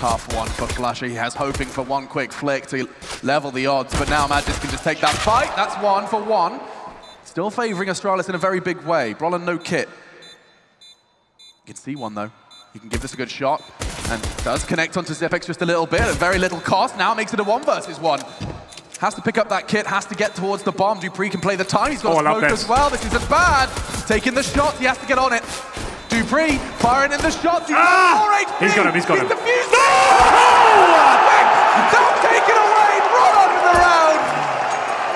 tough one for Flusher. He has hoping for one quick flick to level the odds, but now Magis can just take that fight. That's 1 for 1. Still favoring Astralis in a very big way. Brolin no kit. You can see one though. He can give this a good shot, and does connect onto Zipex just a little bit at very little cost. Now makes it a 1 versus 1. Has to pick up that kit, has to get towards the bomb. Dupree can play the time. He's got a smoke as well. This isn't bad. Taking the shot, he has to get on it. Dupree firing in the shots. He's got 4 HP. He's got him. He's got him. Defused. No! Don't take it away. Brought on in the round.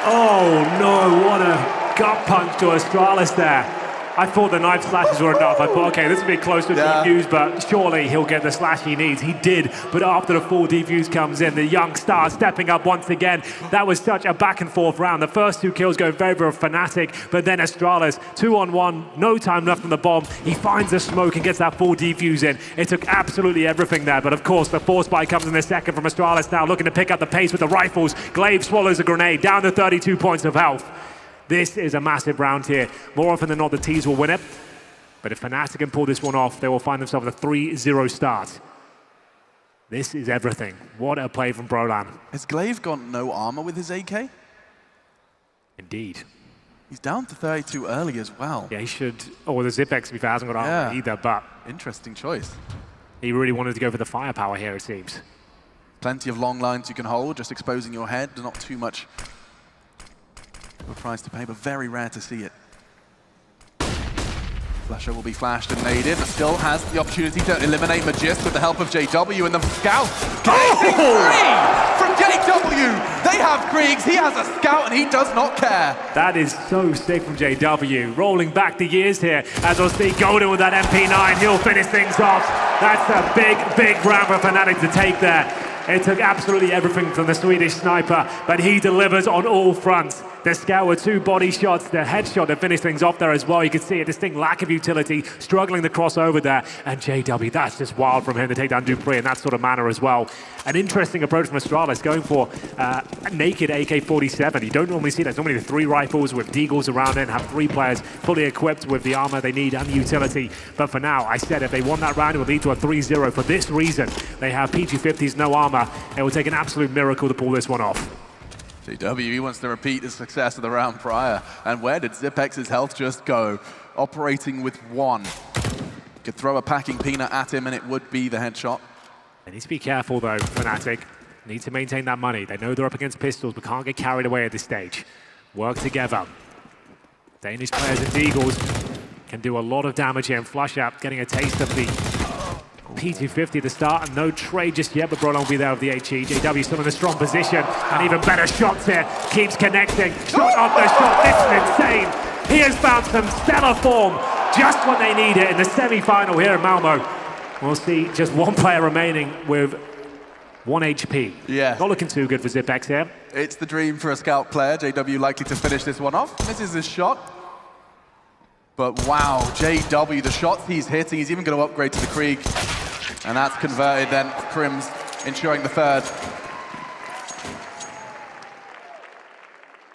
Oh no! What a gut punch to Astralis there. I thought the knife slashes were enough. I thought, okay, this will be closer to defuse, but surely he'll get the slash he needs. He did, but after the full defuse comes in, the young star stepping up once again. That was such a back and forth round. The first 2 kills go very, very fnatic, but then Astralis, 2-on-1, no time left on the bomb. He finds the smoke and gets that full defuse in. It took absolutely everything there, but of course the force spike comes in the second from Astralis now, looking to pick up the pace with the rifles. Glaive swallows a grenade, down to 32 points of health. This is a massive round here. More often than not, the T's will win it. But if fnatic can pull this one off, they will find themselves with a 3-0 start. This is everything. What a play from Brolan. Has Glaive got no armor with his AK? Indeed. He's down to 32 early as well. Yeah, he should. Oh, the Zipex, to be fair, hasn't got armor either, but... Interesting choice. He really wanted to go for the firepower here, it seems. Plenty of long lines you can hold, just exposing your head. Not too much of a price to pay, but very rare to see it. Flusher will be flashed and naded, but still has the opportunity to eliminate Magis with the help of JW, and the scout getting free from JW. They have Kriegs, he has a scout, and he does not care. That is so sick from JW. Rolling back the years here, as we'll see Golden with that MP9. He'll finish things off. That's a big, big round for fnatic to take there. It took absolutely everything from the Swedish sniper, but he delivers on all fronts. The scout with 2 body shots, the headshot to finish things off there as well. You can see a distinct lack of utility, struggling to cross over there. And JW, that's just wild from him to take down Dupree in that sort of manner as well. An interesting approach from Astralis, going for a naked AK-47. You don't normally see that. It's normally the 3 rifles with deagles around it and have 3 players fully equipped with the armor they need and the utility. But for now, I said if they won that round, it would lead to a 3-0. For this reason, they have PG-50s, no armor. It will take an absolute miracle to pull this one off. JW, he wants to repeat his success of the round prior. And where did Zipex's health just go? Operating with 1. Could throw a packing peanut at him and it would be the headshot. They need to be careful though, fnatic. Need to maintain that money. They know they're up against pistols, but can't get carried away at this stage. Work together. Danish players and Deagles can do a lot of damage here, and Flusher getting a taste of the P250 at the start, and no trade just yet, but Brolan will be there with the HE. JW still in a strong position, and even better shots here. Keeps connecting. Shot after shot. This is insane. He has found some stellar form just when they need it in the semi-final here in Malmö. We'll see just 1 player remaining with 1 HP. Yeah. Not looking too good for Zipex here. It's the dream for a scout player. JW likely to finish this one off. Misses his shot. But wow, JW, the shots he's hitting, he's even going to upgrade to the Krieg. And that's converted then, Crims ensuring the 3rd.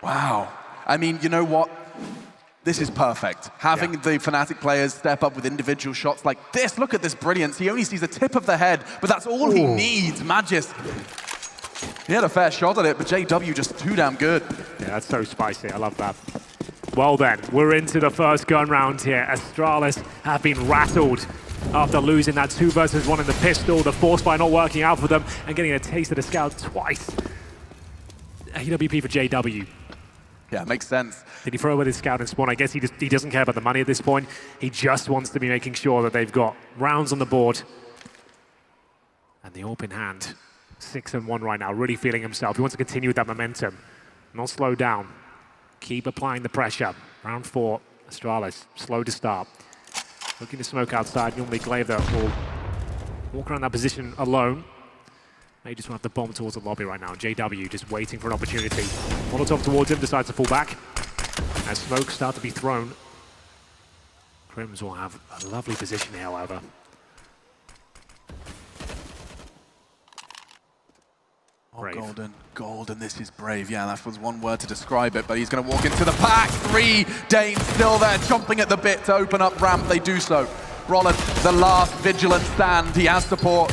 Wow. I mean, you know what? This is perfect. Having the fnatic players step up with individual shots like this. Look at this brilliance. He only sees the tip of the head, but that's all he needs. Magis. He had a fair shot at it, but JW just too damn good. Yeah, that's so spicy. I love that. Well then, we're into the first gun round here. Astralis have been rattled after losing that 2 versus 1 in the pistol, the force fire not working out for them, and getting a taste of the scout twice. AWP for JW. Yeah, makes sense. Did he throw with his scout and spawn? I guess he doesn't care about the money at this point. He just wants to be making sure that they've got rounds on the board. And the AWP in hand. 6-1 right now, really feeling himself. He wants to continue with that momentum, not slow down. Keep applying the pressure. Round 4, Astralis, slow to start. Looking to smoke outside. Normally Glaive will walk around that position alone. They just want to have the bomb towards the lobby right now. JW just waiting for an opportunity. Molotov towards him, decides to fall back. As smoke starts to be thrown, Crims will have a lovely position here, however. Oh, Golden, this is brave. Yeah, that was 1 word to describe it, but he's going to walk into the pack. 3 Danes still there, chomping at the bit to open up ramp. They do so. Roland, the last vigilant stand. He has support.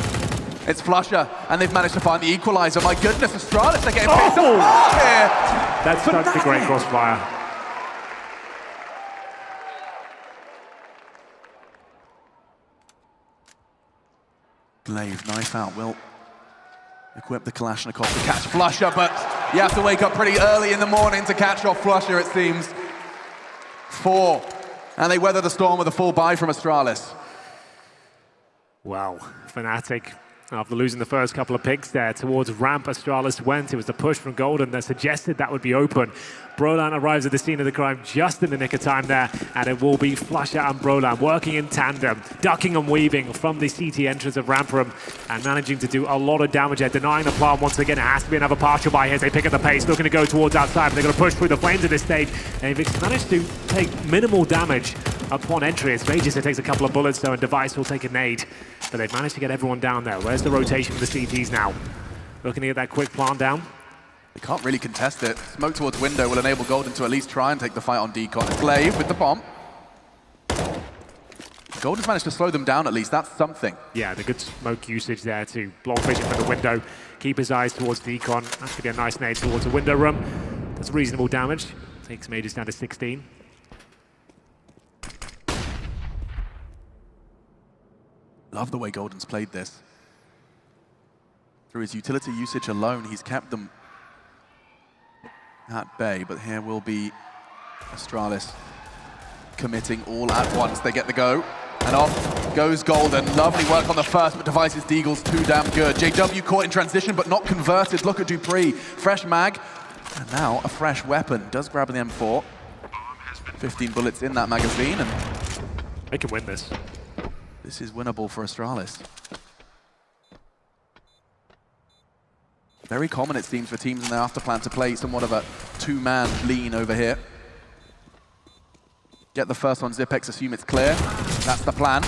It's Flusher, and they've managed to find the equalizer. My goodness, Astralis, they're getting picked apart here. That's such a great crossfire. Glaive, knife out, will equip the Kalashnikov to catch Flusher, but you have to wake up pretty early in the morning to catch off Flusher, it seems. 4, and they weather the storm with a full buy from Astralis. Wow, fnatic, after losing the first couple of picks there towards ramp, Astralis went. It was the push from Golden that suggested that would be open. Brolan arrives at the scene of the crime just in the nick of time there, and it will be Flusher and Brolan working in tandem, ducking and weaving from the CT entrance of ramp room, and managing to do a lot of damage there, denying the plant once again. It has to be another partial buy here as they pick up the pace, looking to go towards outside, but they're going to push through the flames at this stage. And they've managed to take minimal damage upon entry. It's Mages that takes a couple of bullets though, and Device will take a nade. But they've managed to get everyone down there. Where's the rotation for the CTs now? Looking to get that quick plant down. They can't really contest it. Smoke towards window will enable Golden to at least try and take the fight on Decon. It's Glaive with the bomb. Golden's managed to slow them down at least. That's something. Yeah, the good smoke usage there to block vision from the window. Keep his eyes towards Decon. That could be a nice nade towards the window room. That's reasonable damage. Takes Mages down to 16. Love the way Golden's played this. Through his utility usage alone, he's kept them at bay, but here will be Astralis committing all at once. They get the go, and off goes Golden. Lovely work on the first, but Device's Deagle's too damn good. JW caught in transition, but not converted. Look at Dupree. Fresh mag, and now a fresh weapon. Does grab the M4. 15 bullets in that magazine, and they can win this. This is winnable for Astralis. Very common, it seems, for teams in their afterplan to play somewhat of a two-man lean over here. Get the first on Zipex, assume it's clear. That's the plan.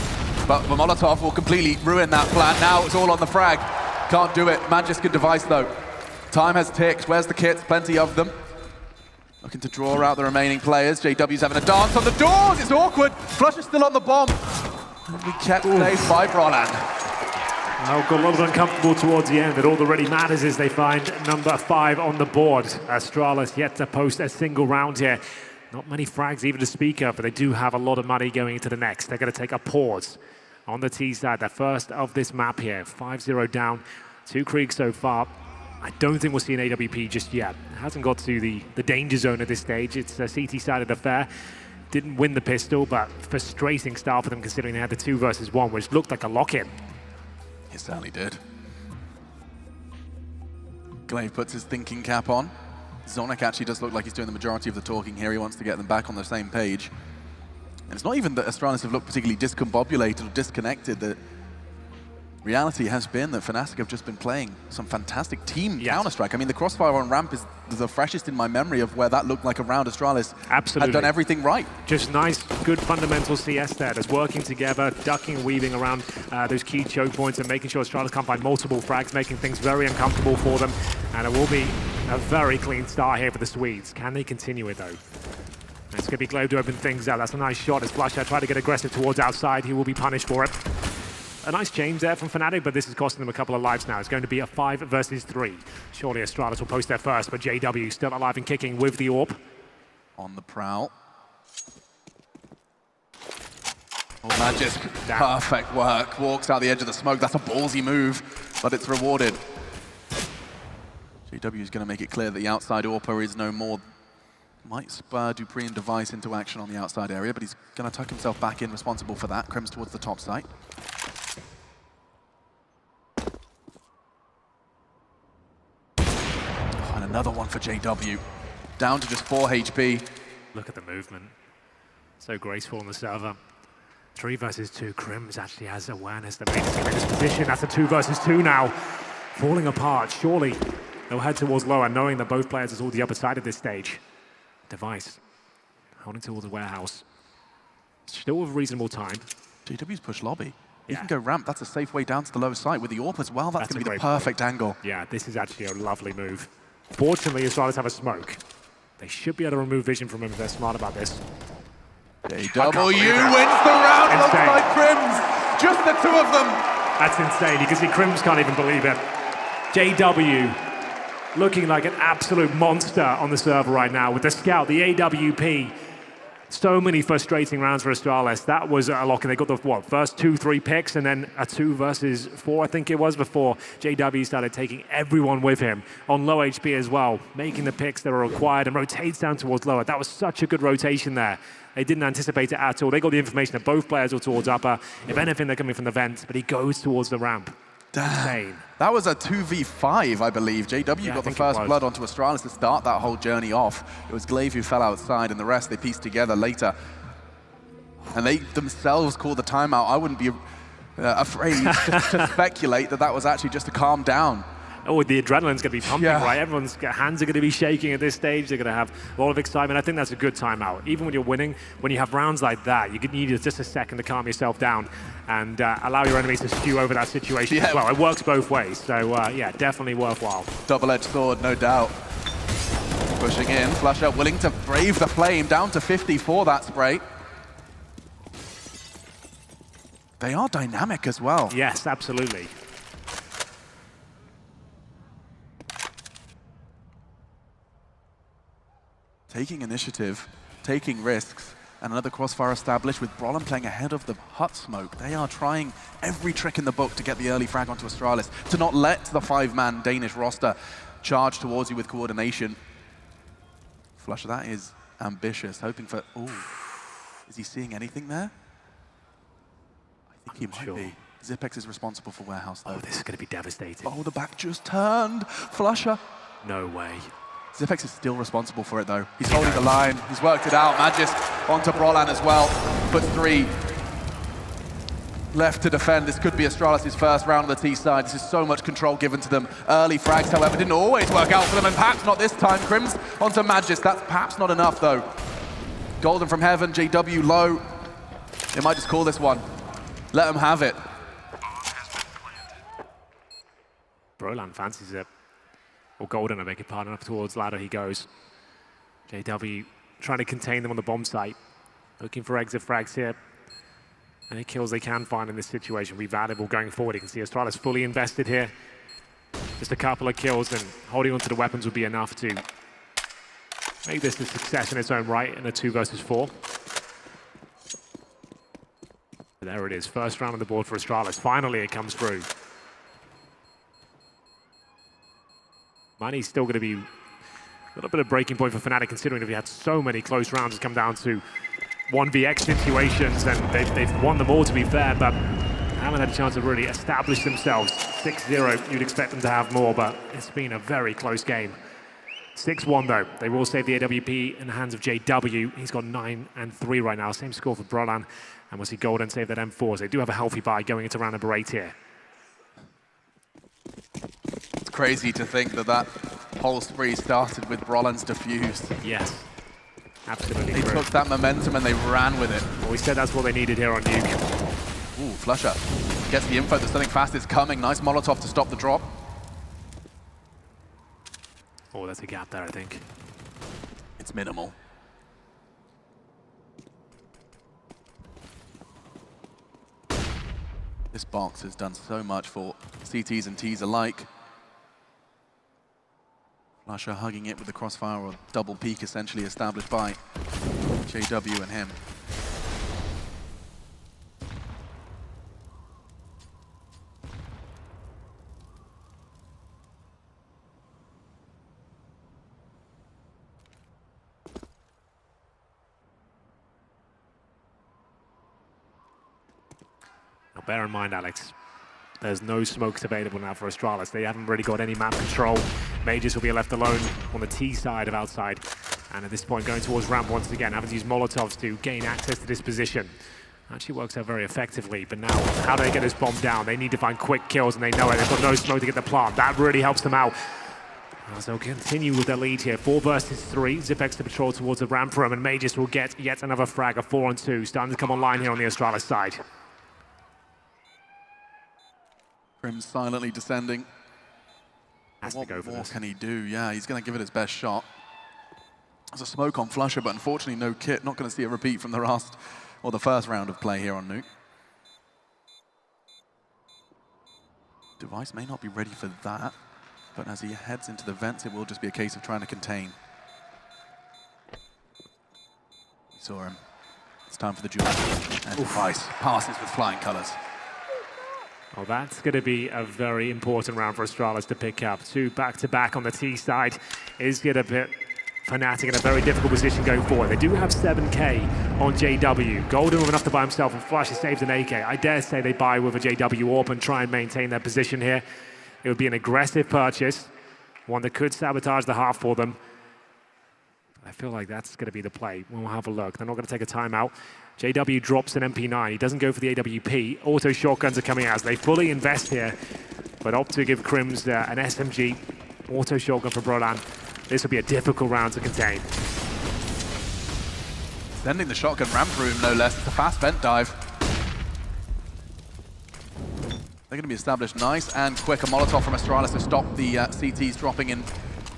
But the Molotov will completely ruin that plan. Now it's all on the frag. Can't do it. Magisk and Device, though. Time has ticked. Where's the kits? Plenty of them. Looking to draw out the remaining players. JW's having a dance on the doors. It's awkward. Flush is still on the bomb. And we kept safe by Brolan. Oh, got a little uncomfortable towards the end, but all that really matters is they find number 5 on the board. Astralis yet to post a single round here. Not many frags even to speak of, but they do have a lot of money going into the next. They're going to take a pause on the T side, the first of this map here. 5-0 down, 2 Krieg so far. I don't think we'll see an AWP just yet. It hasn't got to the danger zone at this stage. It's a CT side of the affair. Didn't win the pistol, but frustrating start for them considering they had the 2 versus 1, which looked like a lock-in. It certainly did. Glaive puts his thinking cap on. Zonik actually does look like he's doing the majority of the talking here. He wants to get them back on the same page. And it's not even that Astralis have looked particularly discombobulated or disconnected. The reality has been that fnatic have just been playing some fantastic team Counter-Strike. I mean, the crossfire on ramp is the freshest in my memory of where that looked like a round Astralis had done everything right. Just nice, good fundamental CS there. Just working together, ducking and weaving around those key choke points and making sure Astralis can't find multiple frags, making things very uncomfortable for them. And it will be a very clean start here for the Swedes. Can they continue it, though? It's going to be Glaive to open things out. That's a nice shot as Flusher try to get aggressive towards outside. He will be punished for it. A nice change there from fnatic, but this is costing them a couple of lives now. It's going to be a 5 versus 3. Surely Astralis will post there first, but JW still alive and kicking with the AWP. On the prowl. Oh, Magisk, perfect work. Walks out the edge of the smoke. That's a ballsy move, but it's rewarded. JW is going to make it clear that the outside AWPer is no more. Might spur Dupree and Device into action on the outside area, but he's going to tuck himself back in, responsible for that. Krems towards the top site. Oh, and another one for JW. Down to just 4 HP. Look at the movement. So graceful on the server. 3 versus 2. Krems actually has awareness that makes him in this position. That's a 2 versus 2 now. Falling apart. Surely they'll head towards lower, knowing that both players are all the upper side of this stage. Device holding towards the warehouse. Still with reasonable time. JW's push lobby. He can go ramp. That's a safe way down to the lower site. With the AWP as well, that's going to be the perfect angle. Yeah, this is actually a lovely move. Fortunately, Astralis have a smoke. They should be able to remove vision from him if they're smart about this. JW wins the round alongside Krems. Just the 2 of them. That's insane. You can see Crims can't even believe it. JW looking like an absolute monster on the server right now with the scout, the AWP. So many frustrating rounds for Astralis. That was a lock, and they got the first 2-3 picks, and then a 2 versus 4, I think it was, before JW started taking everyone with him on low HP as well, making the picks that were required and rotates down towards lower. That was such a good rotation there. They didn't anticipate it at all. They got the information that both players were towards upper. If anything, they're coming from the vent, but he goes towards the ramp. Insane. That was a 2v5, I believe. JW got the first blood onto Astralis to start that whole journey off. It was Glaive who fell outside, and the rest they pieced together later. And they themselves called the timeout. I wouldn't be afraid to speculate that that was actually just to calm down. Oh, the adrenaline's going to be pumping, right? Everyone's hands are going to be shaking at this stage. They're going to have a lot of excitement. I think that's a good timeout. Even when you're winning, when you have rounds like that, you need just a second to calm yourself down and allow your enemies to stew over that situation as well. It works both ways. So, yeah, definitely worthwhile. Double-edged sword, no doubt. Pushing in, flusha willing to brave the flame, down to 50 for that spray. They are dynamic as well. Yes, absolutely. Taking initiative, taking risks, and another crossfire established with Brollan playing ahead of the hut smoke. They are trying every trick in the book to get the early frag onto Astralis, to not let the 5-man Danish roster charge towards you with coordination. flusha, that is ambitious, hoping for, is he seeing anything there? I think he might be. Zipex is responsible for warehouse though. Oh, this is going to be devastating. Oh, the back just turned. flusha. No way. Zipex is still responsible for it though. He's holding the line, he's worked it out. Magis onto Brollan as well. Puts 3 left to defend. This could be Astralis' first round on the T side. This is so much control given to them. Early frags, however, didn't always work out for them, and perhaps not this time. Crims onto Magis. That's perhaps not enough though. Golden from heaven, JW low. They might just call this one. Let them have it. Brollan fancies it. Or Golden, I beg your pardon, up towards ladder he goes. JW trying to contain them on the bomb site. Looking for exit frags here. Any kills they can find in this situation will be valuable going forward. You can see Astralis fully invested here. Just a couple of kills and holding onto the weapons would be enough to make this a success in its own right in a 2 versus 4. There it is, first round on the board for Astralis. Finally it comes through. Money's still going to be a little bit of breaking point for fnatic, considering if you had so many close rounds, it's come down to 1vx situations, and they've won them all, to be fair, but haven't had a chance to really establish themselves. 6-0, you'd expect them to have more, but it's been a very close game. 6-1 though. They will save the AWP in the hands of JW. He's got 9-3 right now. Same score for Brollan. And we'll see Golden save that M4. So they do have a healthy buy going into round number 8 here. It's crazy to think that that whole spree started with Brollan's defuse. Yes, absolutely. They took that momentum and they ran with it. Well, we said that's what they needed here on Nuke. Ooh, flusha gets the info that something fast is coming. Nice Molotov to stop the drop. Oh, there's a gap there, I think. It's minimal. This box has done so much for CTs and Ts alike. flusha hugging it with the crossfire, or double peek essentially established by JW and him. Now bear in mind, Alex, there's no smokes available now for Astralis. They haven't really got any map control. Mages will be left alone on the T side of outside. And at this point, going towards ramp once again, having to use Molotovs to gain access to this position. Actually works out very effectively, but now, how do they get this bomb down? They need to find quick kills, and they know it. They've got no smoke to get the plant. That really helps them out. As they'll continue with their lead here. 4 versus 3. Zipex to patrol towards the ramp room, and Mages will get yet another frag, a 4-on-2. Starting to come online here on the Astralis side. Crims silently descending. Has to go for this. What can he do? Yeah, he's going to give it his best shot. There's a smoke on flusha, but unfortunately no kit. Not going to see a repeat from the first round of play here on Nuke. Device may not be ready for that, but as he heads into the vents, it will just be a case of trying to contain. We saw him. It's time for the duel. And Device passes with flying colors. Well, that's going to be a very important round for Astralis to pick up. 2 back-to-back on the T side is going to put fnatic in a very difficult position going forward. They do have 7k on JW. Golden with enough to buy himself, and Flash has saved an AK. I dare say they buy with a JW AWP and try and maintain their position here. It would be an aggressive purchase, one that could sabotage the half for them. I feel like that's going to be the play. We'll have a look. They're not going to take a timeout. JW drops an MP9. He doesn't go for the AWP. Auto shotguns are coming out as they fully invest here, but opt to give Crims an SMG. Auto shotgun for Brolan. This will be a difficult round to contain. Sending the shotgun ramp room, no less. It's a fast vent dive. They're going to be established nice and quick. A Molotov from Astralis to stop the CTs dropping in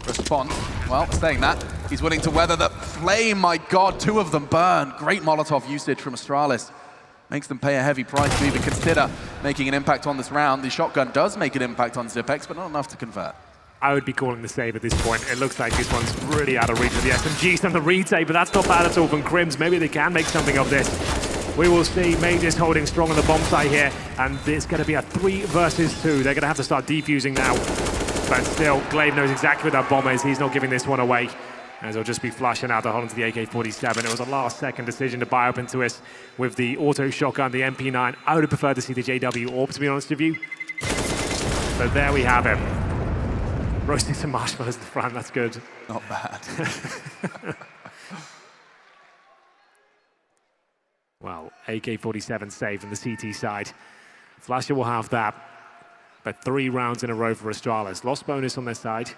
response. Well, saying that, he's willing to weather the flame. My God, 2 of them burn. Great Molotov usage from Astralis. Makes them pay a heavy price to even consider making an impact on this round. The shotgun does make an impact on Zipex, but not enough to convert. I would be calling the save at this point. It looks like this one's really out of reach of the SMGs and the retake, but that's not bad at all from Crims. Maybe they can make something of this. We will see. Mages holding strong on the bomb site here, and it's going to be a 3 versus 2. They're going to have to start defusing now. But still, Glaive knows exactly where that bomb is. He's not giving this one away, as he'll just be flashing out to hold onto the AK-47. It was a last-second decision to buy up into us with the auto shotgun, the MP9. I would have preferred to see the JW AWP, to be honest with you. So there we have it. Roasting some marshmallows at the front, that's good. Not bad. Well, AK-47 saved on the CT side. Flasher will have that, but 3 rounds in a row for Astralis. Lost bonus on their side.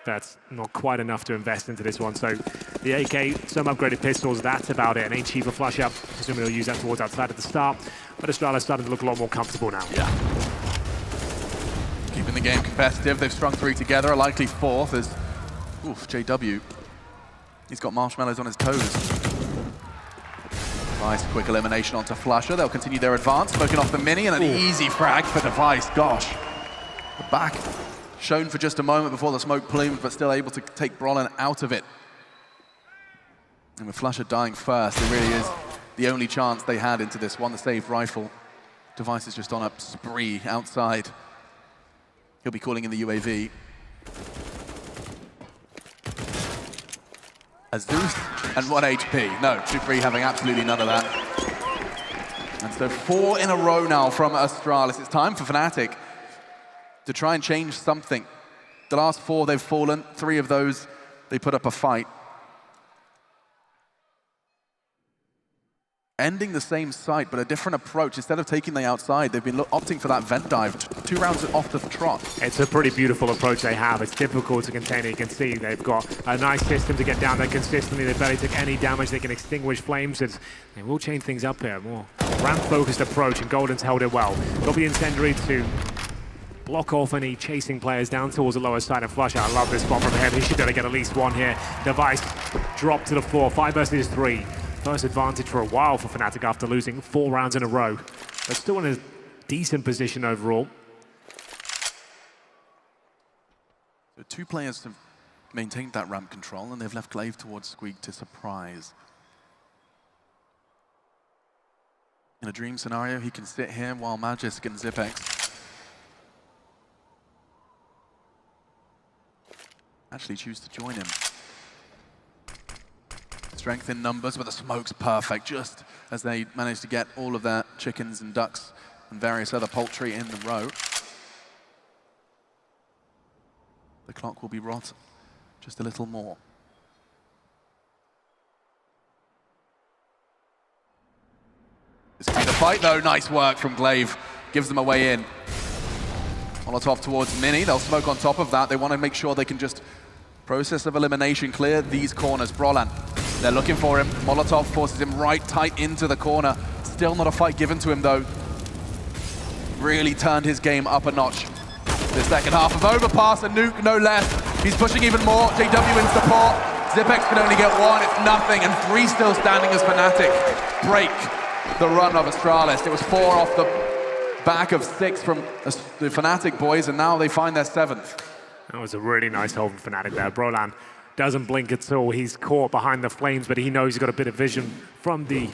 That's not quite enough to invest into this one. So the AK, some upgraded pistols, that's about it. An 8 cheaper flash up. Presumably they'll use that towards outside at the start, but Astralis starting to look a lot more comfortable now. Yeah. Keeping the game competitive. They've strung 3 together. A likely 4th is, JW. He's got marshmallows on his toes. Nice quick elimination onto Flasher. They'll continue their advance. Smoking off the mini and an easy frag for Device. Gosh. The back shown for just a moment before the smoke plumed, but still able to take Brolan out of it. And with Flasher dying first, it really is the only chance they had into this one, the saved rifle. Device is just on a spree outside. He'll be calling in the UAV. A Zeus and 1 HP. No, Supri having absolutely none of that. And so 4 in a row now from Astralis. It's time for fnatic to try and change something. The last 4 they've fallen. 3 of those they put up a fight. Ending the same site, but a different approach. Instead of taking the outside, they've been opting for that vent dive. 2 rounds off the trot. It's a pretty beautiful approach they have. It's difficult to contain it. You can see they've got a nice system to get down there consistently. They barely take any damage. They can extinguish flames. They will change things up here. More ramp-focused approach, and Golden's held it well. Got the incendiary to block off any chasing players down towards the lower side of Flusher. I love this spot from him. He should be able to get at least 1 here. Device dropped to the floor. 5 versus 3. First advantage for a while for fnatic after losing 4 rounds in a row. They're still in a decent position overall. So 2 players have maintained that ramp control, and they've left Glaive towards Squeak to surprise. In a dream scenario, he can sit here while Magisk and Zipex actually choose to join him. Strength in numbers, but the smoke's perfect, just as they manage to get all of their chickens and ducks and various other poultry in the row. The clock will be rot just a little more. This could be the fight, though. Nice work from Glaive. Gives them a way in. Molotov towards Mini. They'll smoke on top of that. They want to make sure they can just process of elimination, clear these corners. Brolan. They're looking for him. Molotov forces him right tight into the corner. Still not a fight given to him, though. Really turned his game up a notch. The second half of overpass, and Nuke no less. He's pushing even more. JW in support. Zipex can only get 1. It's nothing, and 3 still standing as fnatic break the run of Astralis. It was 4 off the back of 6 from the Fnatic boys, and now they find their 7th. That was a really nice hold from Fnatic there. Brolan doesn't blink at all. He's caught behind the flames, but he knows he's got a bit of vision from the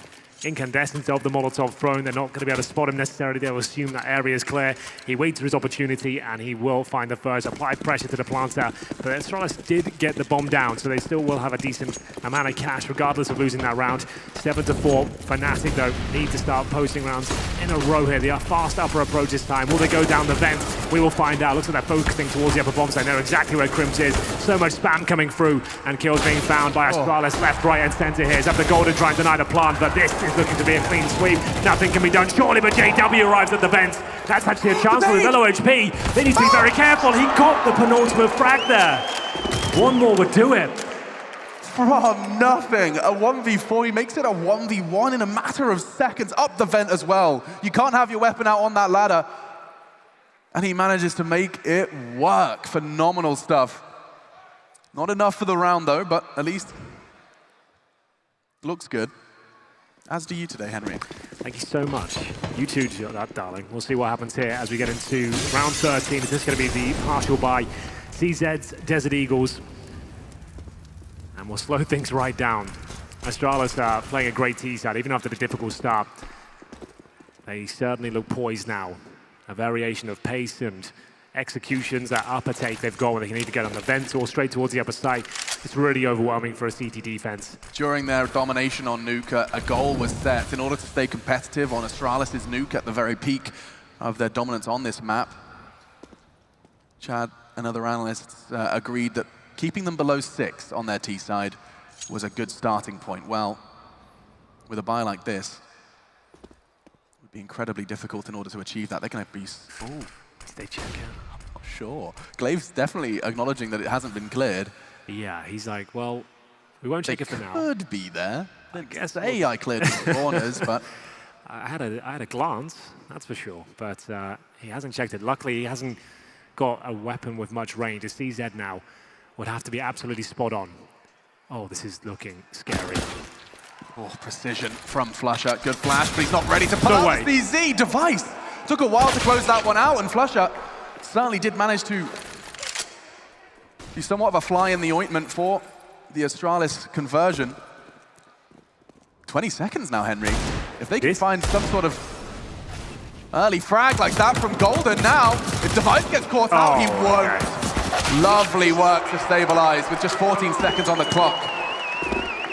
incandescence of the Molotov thrown. They're not going to be able to spot him necessarily. They'll assume that area is clear. He waits for his opportunity, and he will find the first. Apply pressure to the planter. But Astralis did get the bomb down, so they still will have a decent amount of cash, regardless of losing that round. 7-4. Fnatic, though, need to start posting rounds in a row here. They are fast upper approach this time. Will they go down the vent? We will find out. Looks like they're focusing towards the upper bomb site. They know exactly where Crims is. So much spam coming through, and kills being found by Astralis left, right, and center here. It's up to Golden trying to deny the plant, but this is looking to be a clean sweep. Nothing can be done, surely, but JW arrives at the vent. That's actually a chance for his low HP. They need to be very careful. He got the penultimate frag there. One more would do it. From nothing, a 1v4, he makes it a 1v1 in a matter of seconds, up the vent as well. You can't have your weapon out on that ladder. And he manages to make it work. Phenomenal stuff. Not enough for the round though, but at least looks good. As do you today, Henry. Thank you so much. You too, darling. We'll see what happens here as we get into round 13. Is this going to be the partial by CZ's Desert Eagles? And we'll slow things right down. Astralis are playing a great T-side, even after the difficult start. They certainly look poised now. A variation of pace and executions, that upper take they've got where they can either get on the vent or straight towards the upper side. It's really overwhelming for a CT defense. During their domination on Nuke, a goal was set in order to stay competitive on Astralis' Nuke at the very peak of their dominance on this map. Chad and other analysts agreed that keeping them below 6 on their T side was a good starting point. Well, with a buy like this, it would be incredibly difficult in order to achieve that. They're going to be... Ooh. Did they check out? I'm not sure. Glaive's definitely acknowledging that it hasn't been cleared. Yeah, he's like, well, we won't check it for now. They could be there. I guess I cleared the corners, but... I had a glance, that's for sure, but he hasn't checked it. Luckily, he hasn't got a weapon with much range. A CZ now would have to be absolutely spot on. Oh, this is looking scary. Oh, precision from Flusher. Good flash, but he's not ready to pull out the Z device. Took a while to close that one out, and Flusher certainly did manage to be somewhat of a fly in the ointment for the Astralis conversion. 20 seconds now, Henry. If they can find some sort of early frag like that from Golden now, if Device gets caught out, he won't. Okay. Lovely work to stabilize with just 14 seconds on the clock.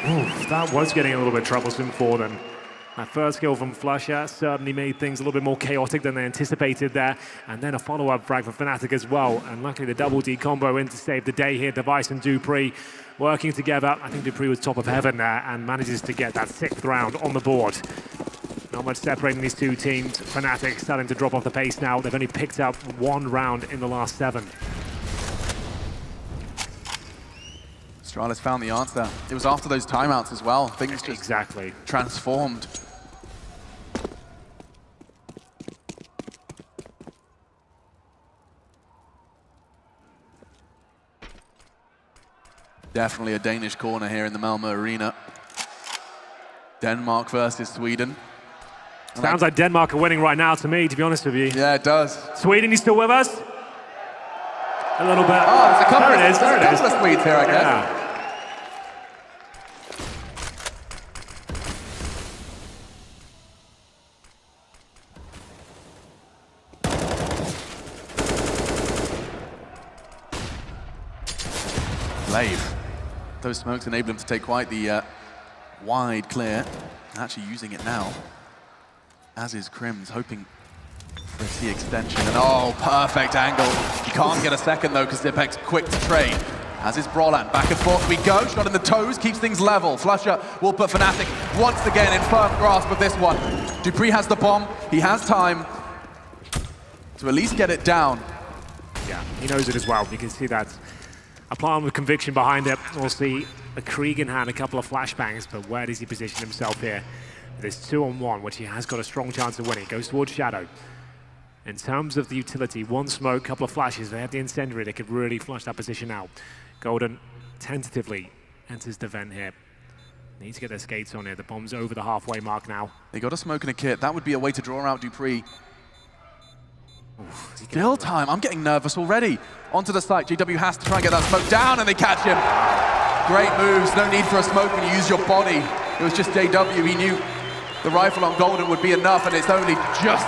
Oof, that was getting a little bit troublesome for them. That first kill from Flusher certainly made things a little bit more chaotic than they anticipated there. And then a follow-up frag from Fnatic as well. And luckily the double D combo in to save the day here. Device and Dupree working together. I think Dupree was top of heaven there and manages to get that 6th round on the board. Not much separating these two teams. Fnatic starting to drop off the pace now. They've only picked up 1 round in the last 7. Astralis found the answer. It was after those timeouts as well. Things just transformed. Definitely a Danish corner here in the Malmö arena. Denmark versus Sweden. Sounds like Denmark are winning right now to me, to be honest with you. Yeah, it does. Sweden, you still with us? A little bit. Oh, there's a couple, there it is. there's a couple of Swedes here, I guess. Yeah. Glaive. Those smokes enable him to take quite the wide clear. Actually using it now, as is Crims, hoping for a T extension. And oh, perfect angle. You can't get a second though, because Zipek's quick to trade. As is Brolan, back and forth we go. Shot in the toes, keeps things level. Flusher will put Fnatic once again in firm grasp of this one. Dupree has the bomb, he has time to at least get it down. Yeah, he knows it as well. You can see that. A plan with conviction behind it. We'll see a Krieg in hand, a couple of flashbangs, but where does he position himself here? This 2-on-1, which he has got a strong chance of winning. Goes towards Shadow. In terms of the utility, 1 smoke, couple of flashes. They have the incendiary. They could really flush that position out. Golden tentatively enters the vent here. Need to get their skates on here. The bomb's over the halfway mark now. They got a smoke and a kit. That would be a way to draw out Dupree. Still time. I'm getting nervous already. Onto the site. JW has to try and get that smoke down, and they catch him. Great moves. No need for a smoke when you use your body. It was just JW. He knew the rifle on Golden would be enough, and it's only just.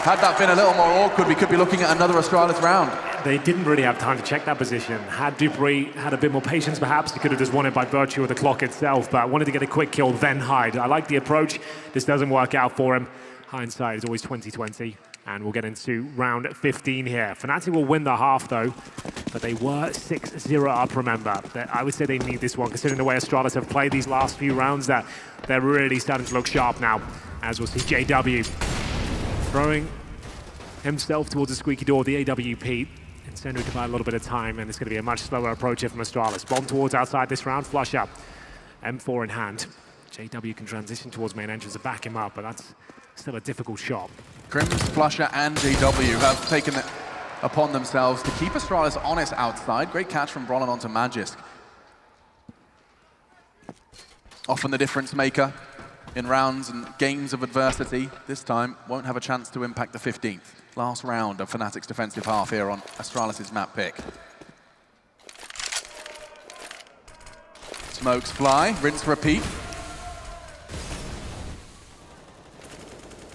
Had that been a little more awkward, we could be looking at another Astralis round. They didn't really have time to check that position. Had dupreeh had a bit more patience, perhaps, he could have just won it by virtue of the clock itself, but wanted to get a quick kill, then hide. I like the approach. This doesn't work out for him. Hindsight is always 20/20, and we'll get into round 15 here. fnatic will win the half, though, but they were 6-0 up, remember. I would say they need this one, considering the way Astralis have played these last few rounds, that they're really starting to look sharp now, as we'll see JW throwing himself towards the squeaky door, the AWP. Incendiary can buy a little bit of time, and it's going to be a much slower approach here from Astralis. Bomb towards outside this round, flush up. M4 in hand. JW can transition towards main entrance to back him up, but that's still a difficult shot. Crims, Flusher, and JW have taken it upon themselves to keep Astralis honest outside. Great catch from Brolin onto Magisk. Often the difference maker in rounds and games of adversity. This time, won't have a chance to impact the 15th. Last round of fnatic's defensive half here on Astralis' map pick. Smokes fly, rinse, repeat.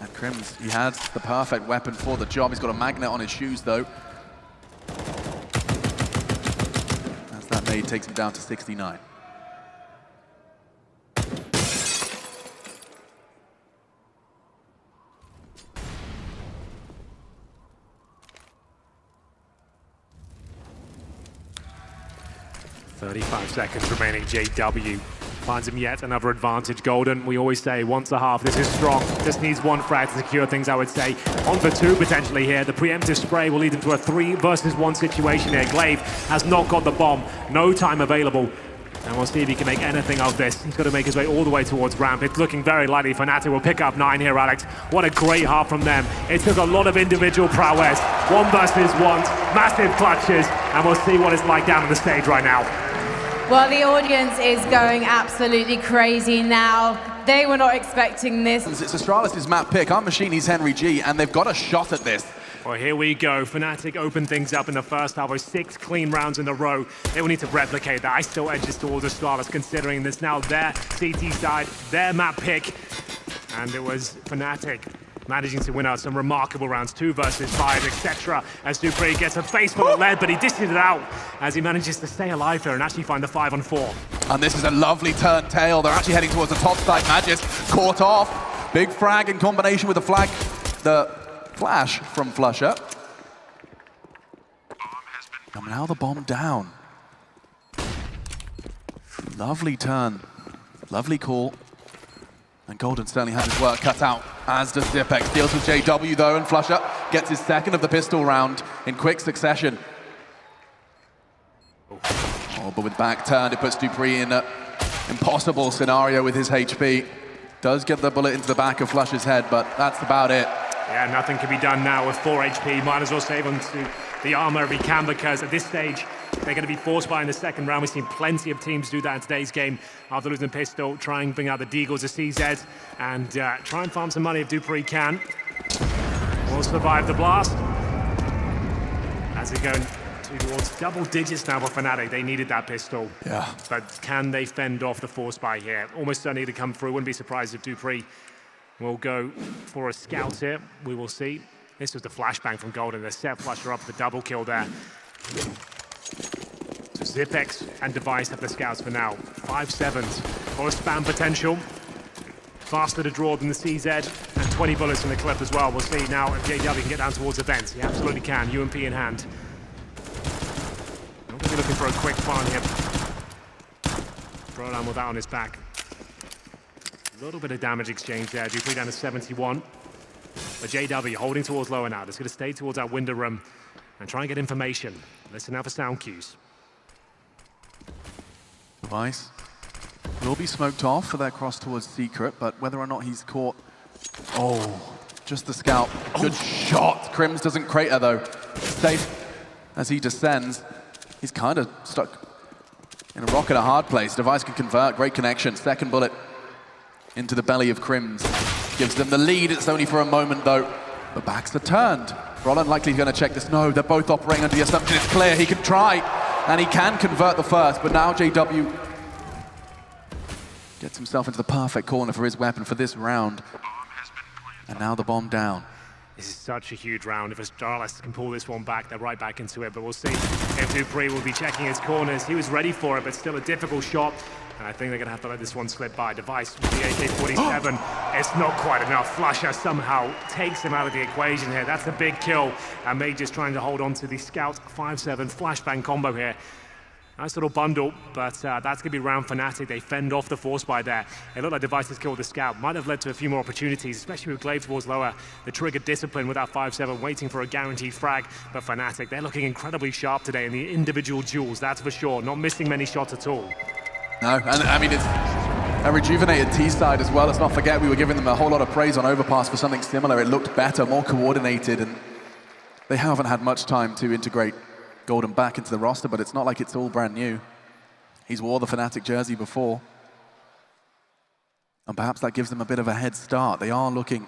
And Crims, he had the perfect weapon for the job. He's got a magnet on his shoes, though. As that nade takes him down to 69. .35 seconds remaining. JW finds him yet another advantage. Golden, we always say, once a half, this is strong. Just needs one frag to secure things, I would say. On for two, potentially, here. The preemptive spray will lead him to a 3 versus 1 situation here. Glaive has not got the bomb. No time available. And we'll see if he can make anything of this. He's got to make his way all the way towards ramp. It's looking very likely fnatic will pick up 9 here, Alex. What a great half from them. It took a lot of individual prowess. 1 versus 1, massive clutches, and we'll see what it's like down on the stage right now. Well, the audience is going absolutely crazy now. They were not expecting this. It's Astralis' map pick. I'm Machine, he's Henry G, and they've got a shot at this. Well, here we go. fnatic opened things up in the first half with 6 clean rounds in a row. They will need to replicate that. I still edge this towards Astralis, considering this now their CT side, their map pick. And it was fnatic managing to win out some remarkable rounds, 2 versus 5, etc. As dupreeh gets a face full of lead, but he dishes it out as he manages to stay alive here and actually find the 5-on-4. And this is a lovely turn tail. They're actually heading towards the top side. Magisk caught off. Big frag in combination with the flash from Flusher. And now the bomb down. Lovely turn. Lovely call. And Golden certainly has his work cut out, as does Zipex. Deals with JW though, and Flusher gets his second of the pistol round in quick succession. Oh, but with back turned, it puts dupreeh in an impossible scenario with his HP. Does get the bullet into the back of Flusher's head, but that's about it. Yeah, nothing can be done now with 4 HP. Might as well save onto the armor if he can, because at this stage, they're going to be forced by in the second round. We've seen plenty of teams do that in today's game. After losing pistol, try and bring out the Deagles to CZ and try and farm some money if dupreeh can. Will survive the blast. As they go towards double digits now for fnatic. They needed that pistol. Yeah. But can they fend off the force buy here? Almost certainly to come through. Wouldn't be surprised if dupreeh will go for a scout here. We will see. This was the flashbang from Golden. They set Flusher up for the double kill there. So Zipex and Device have the scouts for now. 5-7s. Or a spam potential. Faster to draw than the CZ. And 20 bullets in the clip as well. We'll see now if JW can get down towards events. He absolutely can. UMP in hand. Not going to be looking for a quick farm here. Roland with that on his back. A little bit of damage exchange there. dupreeh down to 71. But JW holding towards lower now. Just going to stay towards that window room and try and get information. Listen out for sound cues. Device will be smoked off for that cross towards Secret, but whether or not he's caught... Oh, just the scout. Good shot. Crims doesn't crater though. Safe as he descends. He's kind of stuck in a rock and a hard place. Device can convert. Great connection. Second bullet into the belly of Crims. Gives them the lead. It's only for a moment though. But backs are turned. Brollan likely going to check this. No, they're both operating under the assumption it's clear. He can try, and he can convert the first, but now JW gets himself into the perfect corner for his weapon for this round. And now the bomb down. This is such a huge round. If Astralis can pull this one back, they're right back into it. But we'll see if dupreeh will be checking his corners. He was ready for it, but still a difficult shot. And I think they're going to have to let this one slip by. Device with the AK-47. It's not quite enough. flusha somehow takes him out of the equation here. That's a big kill. And May just trying to hold on to the Scout 5-7 flashbang combo here. Nice little bundle, but that's going to be round fnatic. They fend off the force by there. It looked like Device has killed the Scout. Might have led to a few more opportunities, especially with Glaive towards lower. The trigger discipline with that 5-7, waiting for a guaranteed frag. But fnatic, they're looking incredibly sharp today in the individual duels, that's for sure. Not missing many shots at all. No, and I mean, it's a rejuvenated T side as well. Let's not forget we were giving them a whole lot of praise on Overpass for something similar. It looked better, more coordinated, and they haven't had much time to integrate Golden back into the roster, but it's not like it's all brand new. He's wore the fnatic jersey before. And perhaps that gives them a bit of a head start. They are looking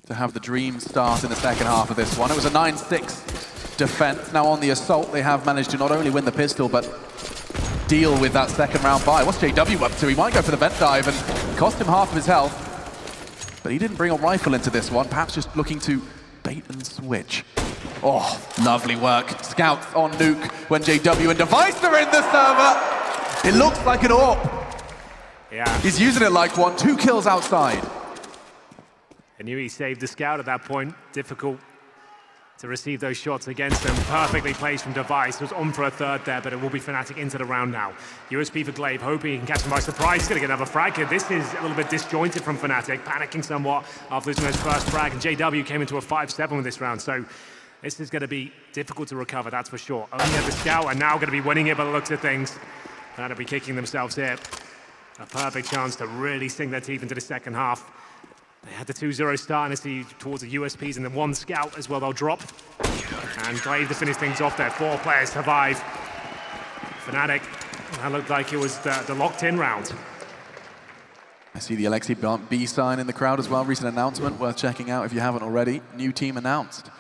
to have the Dream start in the second half of this one. It was a 9-6 defense. Now on the assault, they have managed to not only win the pistol, but deal with that second round buy. What's JW up to? He might go for the vent dive and cost him half of his health. But he didn't bring a rifle into this one, perhaps just looking to bait and switch. Oh, lovely work. Scouts on Nuke when JW and Device are in the server. It looks like an AWP. Yeah. He's using it like one. 2 kills outside. I knew he saved the Scout at that point. Difficult to receive those shots against him. Perfectly placed from Device. Was on for a third there, but it will be fnatic into the round now. USP for Glaive, hoping he can catch him by surprise. He's going to get another frag here. This is a little bit disjointed from fnatic, panicking somewhat after losing his first frag, and JW came into a 5-7 with this round. So this is going to be difficult to recover, that's for sure. Only had the Scout, and now going to be winning it by the looks of things. That'll be kicking themselves here. A perfect chance to really sink their teeth into the second half. They had the 2-0 start, and see towards the USPs, and then 1 Scout as well they'll drop. And Glaive to finish things off there. 4 players survive. fnatic, that looked like it was the locked-in round. I see the Alexi B sign in the crowd as well. Recent announcement, worth checking out if you haven't already. New team announced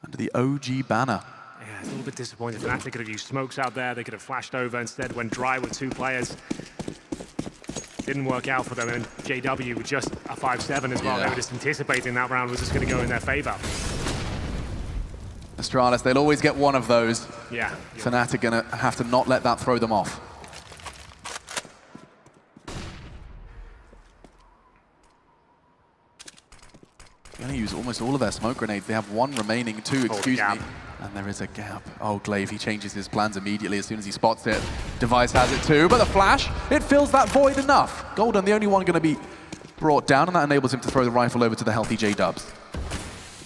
under the OG banner. Yeah, it's a little bit disappointing. fnatic could have used smokes out there. They could have flashed over. Instead went dry with 2 players. Didn't work out for them, and JW with just a 5-7 as well. Yeah. They were just anticipating that round was just going to go in their favor. Astralis, they'll always get one of those. Yeah. fnatic gonna have to not let that throw them off. They're gonna use almost all of their smoke grenades. They have 1 remaining, 2, excuse me. And there is a gap. Oh, Glaive, he changes his plans immediately as soon as he spots it. Device has it too, but the flash, it fills that void enough. Golden, the only one going to be brought down, and that enables him to throw the rifle over to the healthy J-Dubs.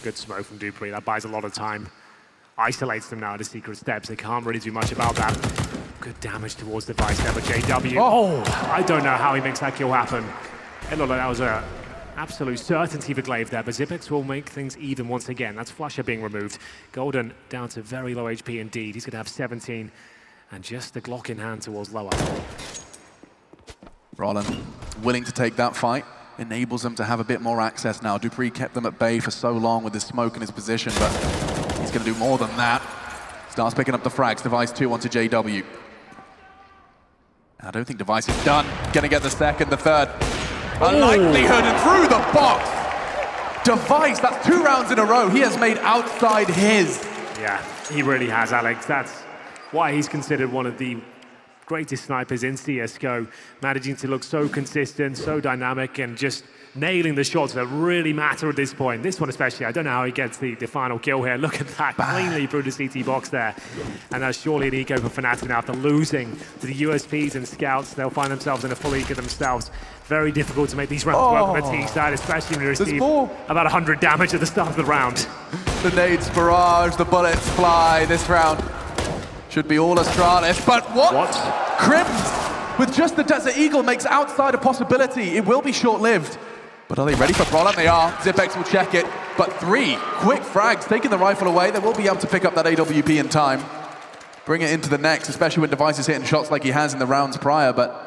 Good smoke from dupreeh. That buys a lot of time. Isolates them now at the secret steps. They can't really do much about that. Good damage towards Device there, but JW. Oh, I don't know how he makes that kill happen. It looked like that was a absolute certainty for Glaive there, but Xyp9x will make things even once again. That's flusha being removed. Golden down to very low HP indeed. He's going to have 17, and just the Glock in hand towards lower. Brollan willing to take that fight. Enables them to have a bit more access now. dupreeh kept them at bay for so long with his smoke in his position, but he's going to do more than that. Starts picking up the frags. Device 2 onto JW. I don't think Device is done. Going to get the second, the third. A likelihood, and through the box. Device, that's 2 rounds in a row. He has made outside his. Yeah, he really has, Alex. That's why he's considered one of the greatest snipers in CSGO, managing to look so consistent, so dynamic, and just nailing the shots that really matter at this point. This one especially, I don't know how he gets the final kill here. Look at that, cleanly through the CT box there. And that's surely an eco for fnatic now after losing to the USPs and Scouts. They'll find themselves in a full eco themselves. Very difficult to make these rounds work on the T side, especially when you receive about 100 damage at the start of the round. The nades barrage, the bullets fly. This round should be all Astralis, but what? Crims with just the Desert Eagle makes outside a possibility. It will be short-lived. But are they ready for Brollan? They are. Xyp9x will check it. But 3 quick frags, taking the rifle away. They will be able to pick up that AWP in time. Bring it into the next, especially when Device is hitting shots like he has in the rounds prior. But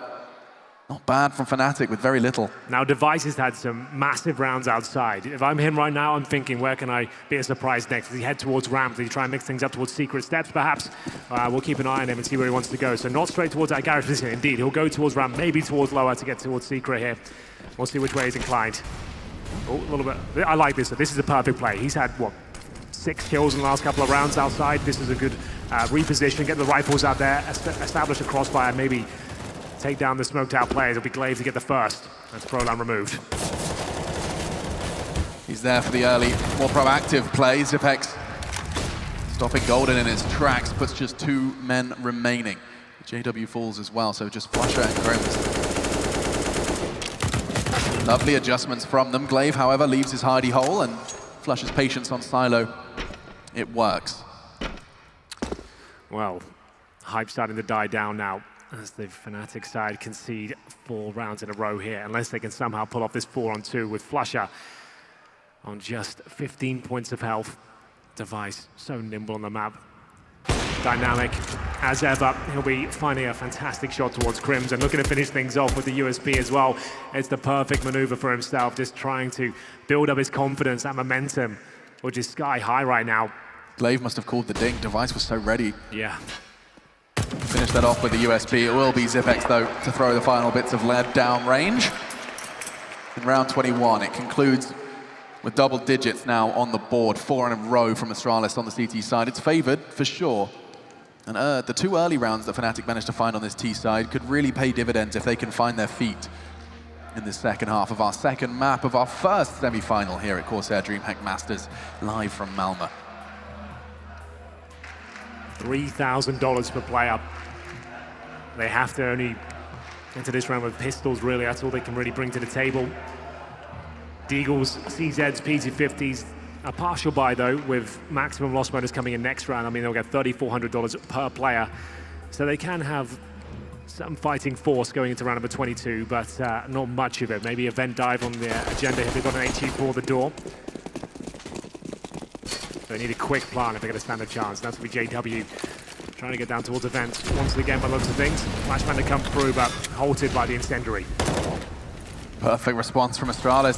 Not bad from fnatic with very little. Now, Device has had some massive rounds outside. If I'm him right now, I'm thinking, where can I be a surprise next? Does he head towards ramp? Does he try and mix things up towards secret steps, perhaps? We'll keep an eye on him and see where he wants to go. So not straight towards that garage position. Indeed, he'll go towards ramp, maybe towards lower to get towards secret here. We'll see which way he's inclined. Oh, a little bit. I like this. This is a perfect play. He's had, what, 6 kills in the last couple of rounds outside. This is a good reposition. Get the rifles out there, establish a crossfire, maybe take down the smoked out players. It'll be Glaive to get the first. That's Prolan removed. He's there for the early, more proactive play. Zipex stopping Golden in his tracks, puts just 2 men remaining. JW falls as well, so just flusha and Grims. Lovely adjustments from them. Glaive, however, leaves his hidey hole and flushes patience on Silo. It works. Well, hype starting to die down now as the fnatic side concede 4 rounds in a row here, unless they can somehow pull off this 4-on-2 with flusha on just 15 points of health. Device so nimble on the map. Dynamic as ever. He'll be finding a fantastic shot towards Crims and looking to finish things off with the USP as well. It's the perfect maneuver for himself, just trying to build up his confidence, that momentum, which is sky high right now. Glaive must have called the ding. Device was so ready. Yeah. Finish that off with the USP. It will be Zipex, though, to throw the final bits of lead down range. In round 21, it concludes with double digits now on the board. 4 in a row from Astralis on the CT side. It's favored, for sure. And the 2 early rounds that fnatic managed to find on this T side could really pay dividends if they can find their feet in the second half of our second map of our first semi-final here at Corsair DreamHack Masters, live from Malmö. $3,000 per player. They have to only enter this round with pistols, really. That's all they can really bring to the table. Deagles, CZs, PT50s, a partial buy, though, with maximum loss bonus coming in next round. I mean, they'll get $3,400 per player. So they can have some fighting force going into round number 22, but not much of it. Maybe a vent dive on the agenda if they've got an HE for the door. They need a quick plan if they're going to stand a chance. That's going to be JW trying to get down towards the vent once again by looks of things. Flashman to come through, but halted by the incendiary. Perfect response from Astralis.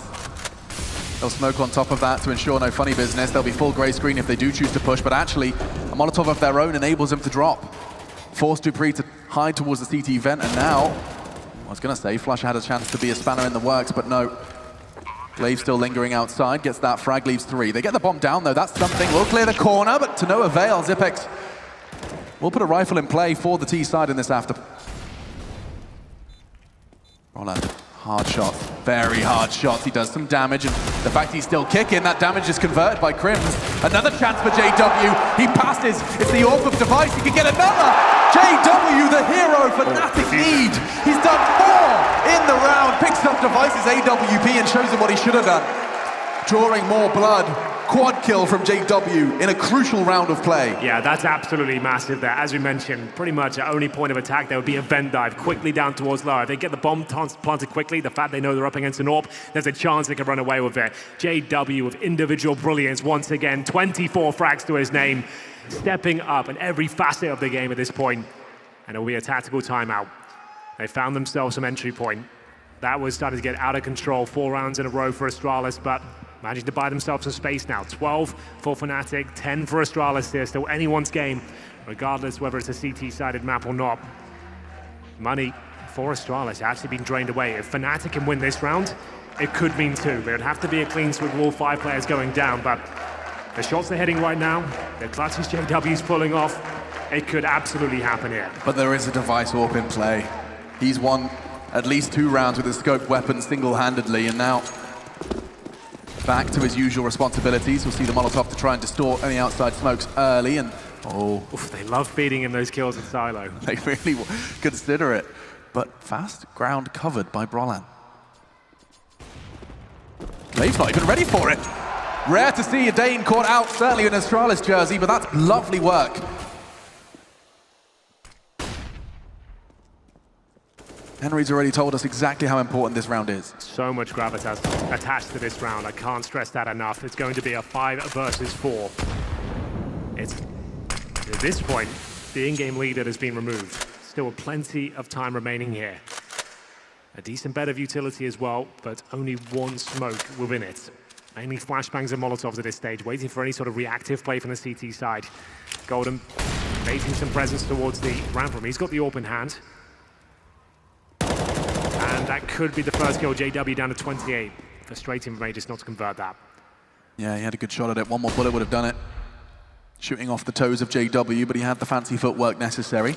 They'll smoke on top of that to ensure no funny business. There'll be full grey screen if they do choose to push, but actually, a Molotov of their own enables them to drop. Forced Dupree to hide towards the CT vent, and now, I was going to say, flusha had a chance to be a spanner in the works, but no. Glaive still lingering outside, gets that frag, leaves 3. They get the bomb down, though. That's something. We'll clear the corner, but to no avail. Zipex will put a rifle in play for the T side in this after. Roland, hard shots, very hard shots. He does some damage, and the fact he's still kicking, that damage is converted by Crims. Another chance for JW. He passes. It's the orb of Device. He can get another. JW, the hero, fnatic lead. He's done 4 in the round. Picks up Device's AWP and shows him what he should have done. Drawing more blood. Quad kill from JW in a crucial round of play. Yeah, that's absolutely massive there. As we mentioned, pretty much our only point of attack there would be a vent dive quickly down towards lower. If they get the bomb planted quickly, the fact they know they're up against an AWP, there's a chance they can run away with it. JW with individual brilliance once again, 24 frags to his name, stepping up in every facet of the game at this point. And it will be a tactical timeout. They found themselves some entry point. That was starting to get out of control. 4 rounds in a row for Astralis, but managing to buy themselves some space now. 12 for fnatic, 10 for Astralis here. Still anyone's game, regardless whether it's a CT-sided map or not. Money for Astralis actually being drained away. If fnatic can win this round, it could mean 2. There would have to be a clean sweep with all 5 players going down, but the shots they're hitting right now, the clutches JW's pulling off, it could absolutely happen here. But there is a Device AWP in play. He's won at least 2 rounds with his scoped weapon single-handedly, and now back to his usual responsibilities. We'll see the Molotov to try and distort any outside smokes early, and they love feeding him those kills in silo. They really consider it, but fast ground covered by Brolan. Glaive's not even ready for it. Rare to see a Dane caught out, certainly in Astralis jersey, but that's lovely work. Henry's already told us exactly how important this round is. So much gravitas attached to this round. I can't stress that enough. It's going to be a 5 versus 4. It's, at this point, the in-game leader has been removed. Still plenty of time remaining here. A decent bit of utility as well, but only one smoke within it. Mainly flashbangs and molotovs at this stage, waiting for any sort of reactive play from the CT side. Golden making some presence towards the ramp room. He's got the AWP in hand. And that could be the first kill. JW down to 28. Frustrating for Majors not to convert that. Yeah, he had a good shot at it. One more bullet would have done it. Shooting off the toes of JW, but he had the fancy footwork necessary.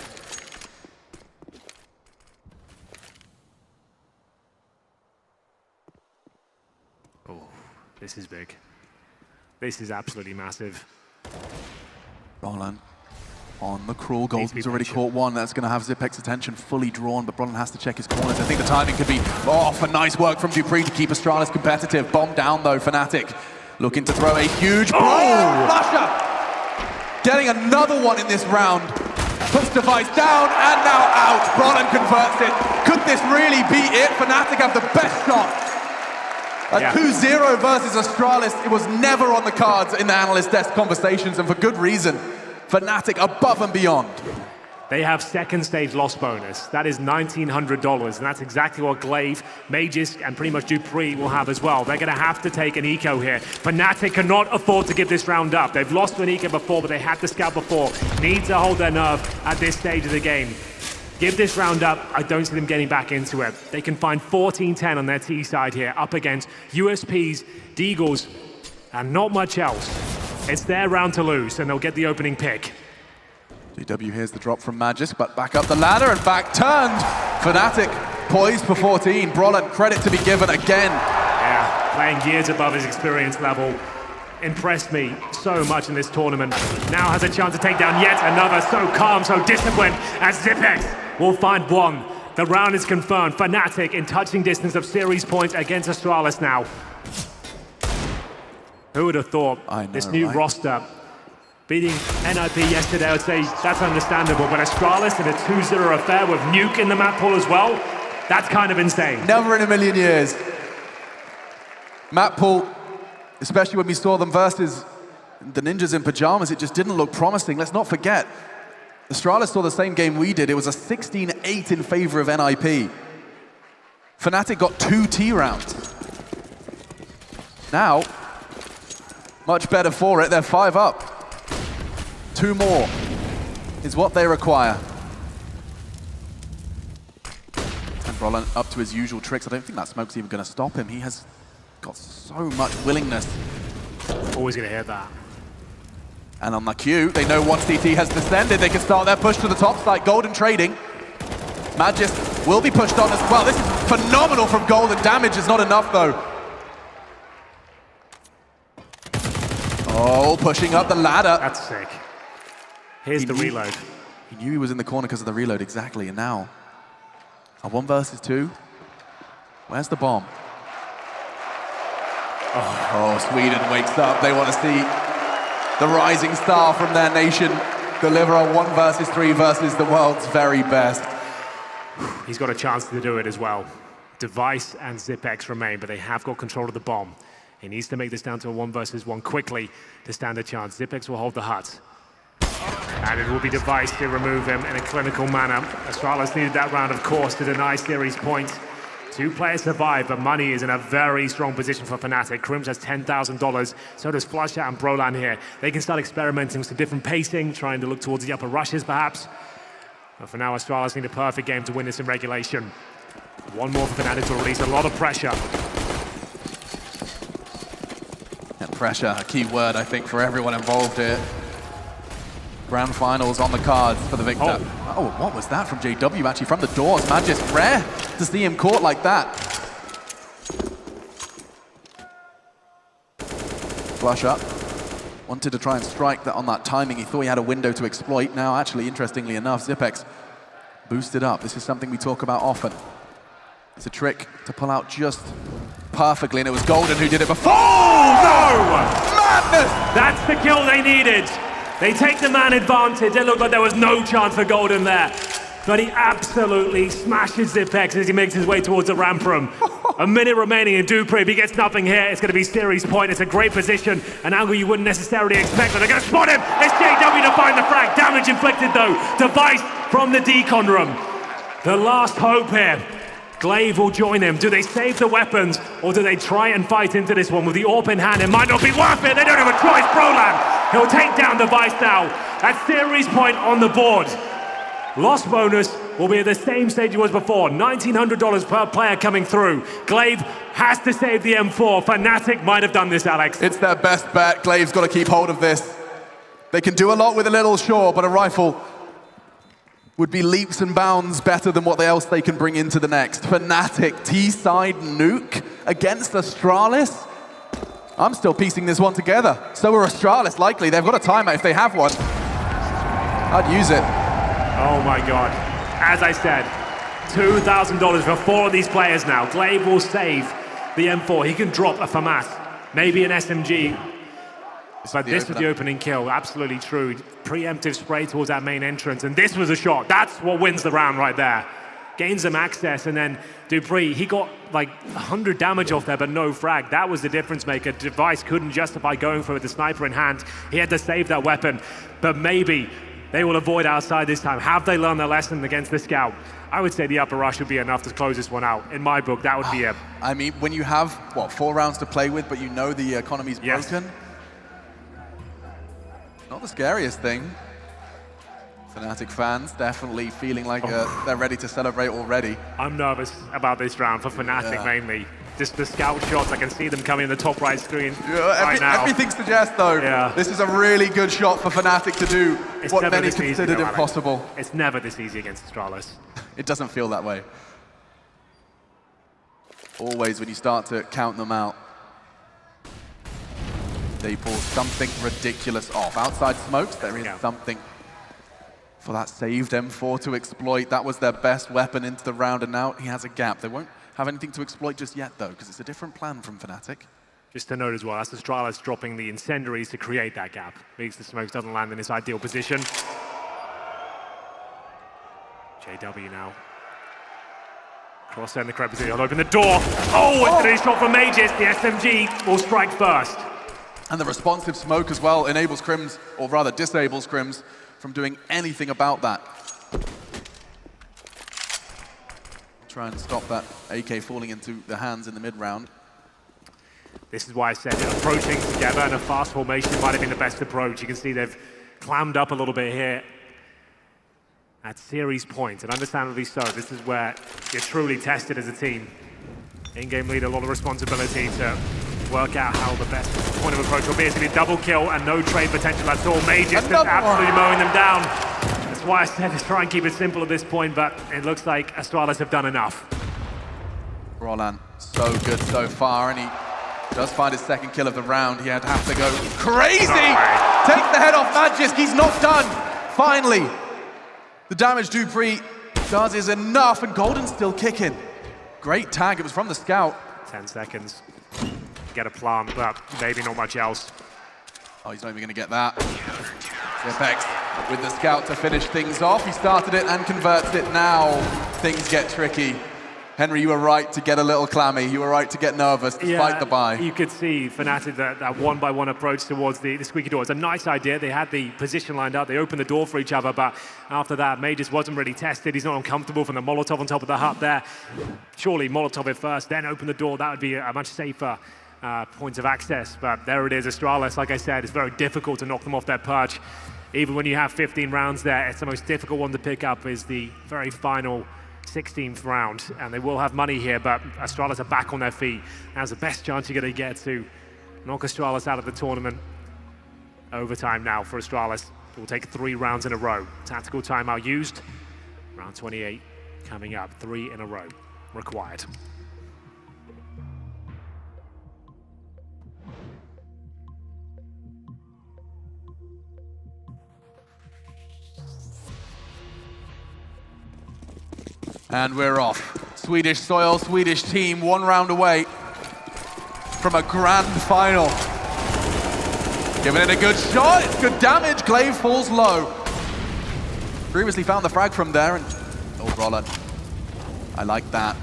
Oh, this is big. This is absolutely massive. Brollan on the crawl. Golden's already caught one. That's going to have Zipek's attention fully drawn, but Brollan has to check his corners. I think the timing could be off, and nice work from Dupree to keep Astralis competitive. Bomb down though, fnatic looking to throw a huge flusher. Getting another one in this round. Puts device down and now out. Brollan converts it. Could this really be it? fnatic have the best shot. A 2-0 versus Astralis. It was never on the cards in the analyst desk conversations, and for good reason. fnatic above and beyond. They have second stage loss bonus. That is $1,900, and that's exactly what Glaive, Mages, and pretty much Dupree will have as well. They're going to have to take an eco here. fnatic cannot afford to give this round up. They've lost to an eco before, but they had the scout before. Need to hold their nerve at this stage of the game. Give this round up, I don't see them getting back into it. They can find 14-10 on their T side here, up against USPs, Deagles, and not much else. It's their round to lose, and they'll get the opening pick. JW hears the drop from Magisk, but back up the ladder and back turned. fnatic poised for 14. Brollan, credit to be given again. Yeah, playing years above his experience level. Impressed me so much in this tournament. Now has a chance to take down yet another. So calm, so disciplined, as Zipex will find one. The round is confirmed. fnatic in touching distance of series points against Astralis now. Who would have thought this new roster beating NIP yesterday? I would say that's understandable, but Astralis in a 2-0 affair with Nuke in the map pool as well, that's kind of insane. Never in a million years. Map pool, especially when we saw them versus the Ninjas in pajamas, it just didn't look promising. Let's not forget, Astralis saw the same game we did. It was a 16-8 in favor of NIP. fnatic got 2 T rounds. Now, much better for it. They're 5 up. 2 more is what they require. And Brollan up to his usual tricks. I don't think that smoke's even going to stop him. He has got so much willingness. Always going to hit that. And on the queue, they know once DT has descended, they can start their push to the top side. Golden trading. Magisk will be pushed on as well. This is phenomenal from Golden. Damage is not enough though. Oh, pushing up the ladder. That's sick. Here's the reload. He knew he was in the corner because of the reload, exactly. And now, a 1 versus 2. Where's the bomb? Oh, Sweden wakes up. They want to see the rising star from their nation deliver a 1 versus 3 versus the world's very best. He's got a chance to do it as well. Device and Zipex remain, but they have got control of the bomb. He needs to make this down to a 1 versus 1 quickly to stand a chance. Zipex will hold the hut. And it will be Device to remove him in a clinical manner. Astralis needed that round, of course, to deny series points. 2 players survive, but money is in a very strong position for fnatic. Crims has $10,000, so does Flusher and Brollan here. They can start experimenting with some different pacing, trying to look towards the upper rushes, perhaps. But for now, Astralis need a perfect game to win this in regulation. 1 more for fnatic to release a lot of pressure. And pressure, a key word, I think, for everyone involved here. Grand finals on the cards for the victor. Oh, what was that from JW, actually, from the doors? Magisk, rare to see him caught like that. Flush up. Wanted to try and strike that on that timing. He thought he had a window to exploit. Now, actually, interestingly enough, Zipex boosted up. This is something we talk about often. It's a trick to pull out just perfectly, and it was Golden who did it before. Oh, no! Madness! That's the kill they needed. They take the man advantage. It looked like there was no chance for Golden there. But he absolutely smashes Zipex as he makes his way towards the ramp room. A minute remaining in Dupree. If he gets nothing here, it's going to be series point. It's a great position, an angle you wouldn't necessarily expect, but they're going to spot him. It's JW to find the frag. Damage inflicted, though. Device from the decon room. The last hope here. Glaive will join him. Do they save the weapons, or do they try and fight into this one with the AWP in hand? It might not be worth it. They don't have a choice. Brolan, he'll take down the Vice now. At series point on the board. Lost bonus will be at the same stage he was before. $1,900 per player coming through. Glaive has to save the M4. fnatic might have done this, Alex. It's their best bet. Glaive's got to keep hold of this. They can do a lot with a little, sure, but a rifle would be leaps and bounds better than what else they can bring into the next. fnatic, T-side Nuke against Astralis. I'm still piecing this one together. So are Astralis, likely. They've got a timeout if they have one. I'd use it. Oh my God. As I said, $2,000 for 4 of these players now. Glaive will save the M4. He can drop a FAMAS, maybe an SMG. But this was the opening kill, absolutely true. Preemptive spray towards that main entrance, and this was a shot. That's what wins the round right there. Gains them access, and then Dupree, he got like 100 damage off there, but no frag. That was the difference maker. Device couldn't justify going for it with the sniper in hand. He had to save that weapon, but maybe they will avoid outside this time. Have they learned their lesson against the scout? I would say the upper rush would be enough to close this one out. In my book, that would be it. I mean, when you have, what, 4 rounds to play with, but you know the economy's broken? Not the scariest thing. fnatic fans definitely feeling like they're ready to celebrate already. I'm nervous about this round for fnatic mainly. Just the scout shots, I can see them coming in the top right screen right now. Everything suggests, though, this is a really good shot for fnatic to do what many considered impossible. It's never this easy against Astralis. It doesn't feel that way. Always when you start to count them out, they pull something ridiculous off. Outside smokes, there is something for that saved M4 to exploit. That was their best weapon into the round, and now he has a gap. They won't have anything to exploit just yet, though, because it's a different plan from fnatic. Just to note as well, that's Astralis dropping the incendiaries to create that gap. Means the smokes doesn't land in its ideal position. JW now. Cross in the correct position, he'll open the door. Oh, it's a shot from Mages. The SMG will strike first. And the responsive smoke as well enables Crims, or rather disables Crims, from doing anything about that. Try and stop that AK falling into the hands in the mid-round. This is why I said approaching together in a fast formation might have been the best approach. You can see they've clammed up a little bit here at series point, and understandably so. This is where you're truly tested as a team. In-game leader, a lot of responsibility to work out how the best point of approach will be. It's going to be a double kill and no trade potential at all. Mages just absolutely mowing them down. That's why I said to try and keep it simple at this point, but it looks like Astralis have done enough. Brolan, so good so far, and he does find his second kill of the round. He had to have to go crazy! Take the head off Magisk, he's not done! Finally, the damage Dupree does is enough, and Golden's still kicking. Great tag, it was from the scout. 10 seconds. Get a plant, but maybe not much else. Oh, he's not even going to get that. FX with the scout to finish things off. He started it and converts it. Now things get tricky. Henry, you were right to get a little clammy. You were right to get nervous despite the buy. You could see fnatic that one-by-one approach towards the squeaky door. It's a nice idea. They had the position lined up. They opened the door for each other, but after that, Mages wasn't really tested. He's not uncomfortable from the Molotov on top of the hut there. Surely Molotov it first, then open the door. That would be a much safer point of access, but there it is. Astralis, like I said, it's very difficult to knock them off their perch. Even when you have 15 rounds there, it's the most difficult one to pick up is the very final 16th round, and they will have money here, but Astralis are back on their feet. That's the best chance you're going to get to knock Astralis out of the tournament. Overtime now for Astralis. It will take 3 rounds in a row. Tactical timeout used. Round 28 coming up. 3 in a row required. And we're off. Swedish soil, Swedish team, 1 round away from a grand final. Giving it a good shot, it's good damage. Glaive falls low. Previously found the frag from there, and Brolan. I like that.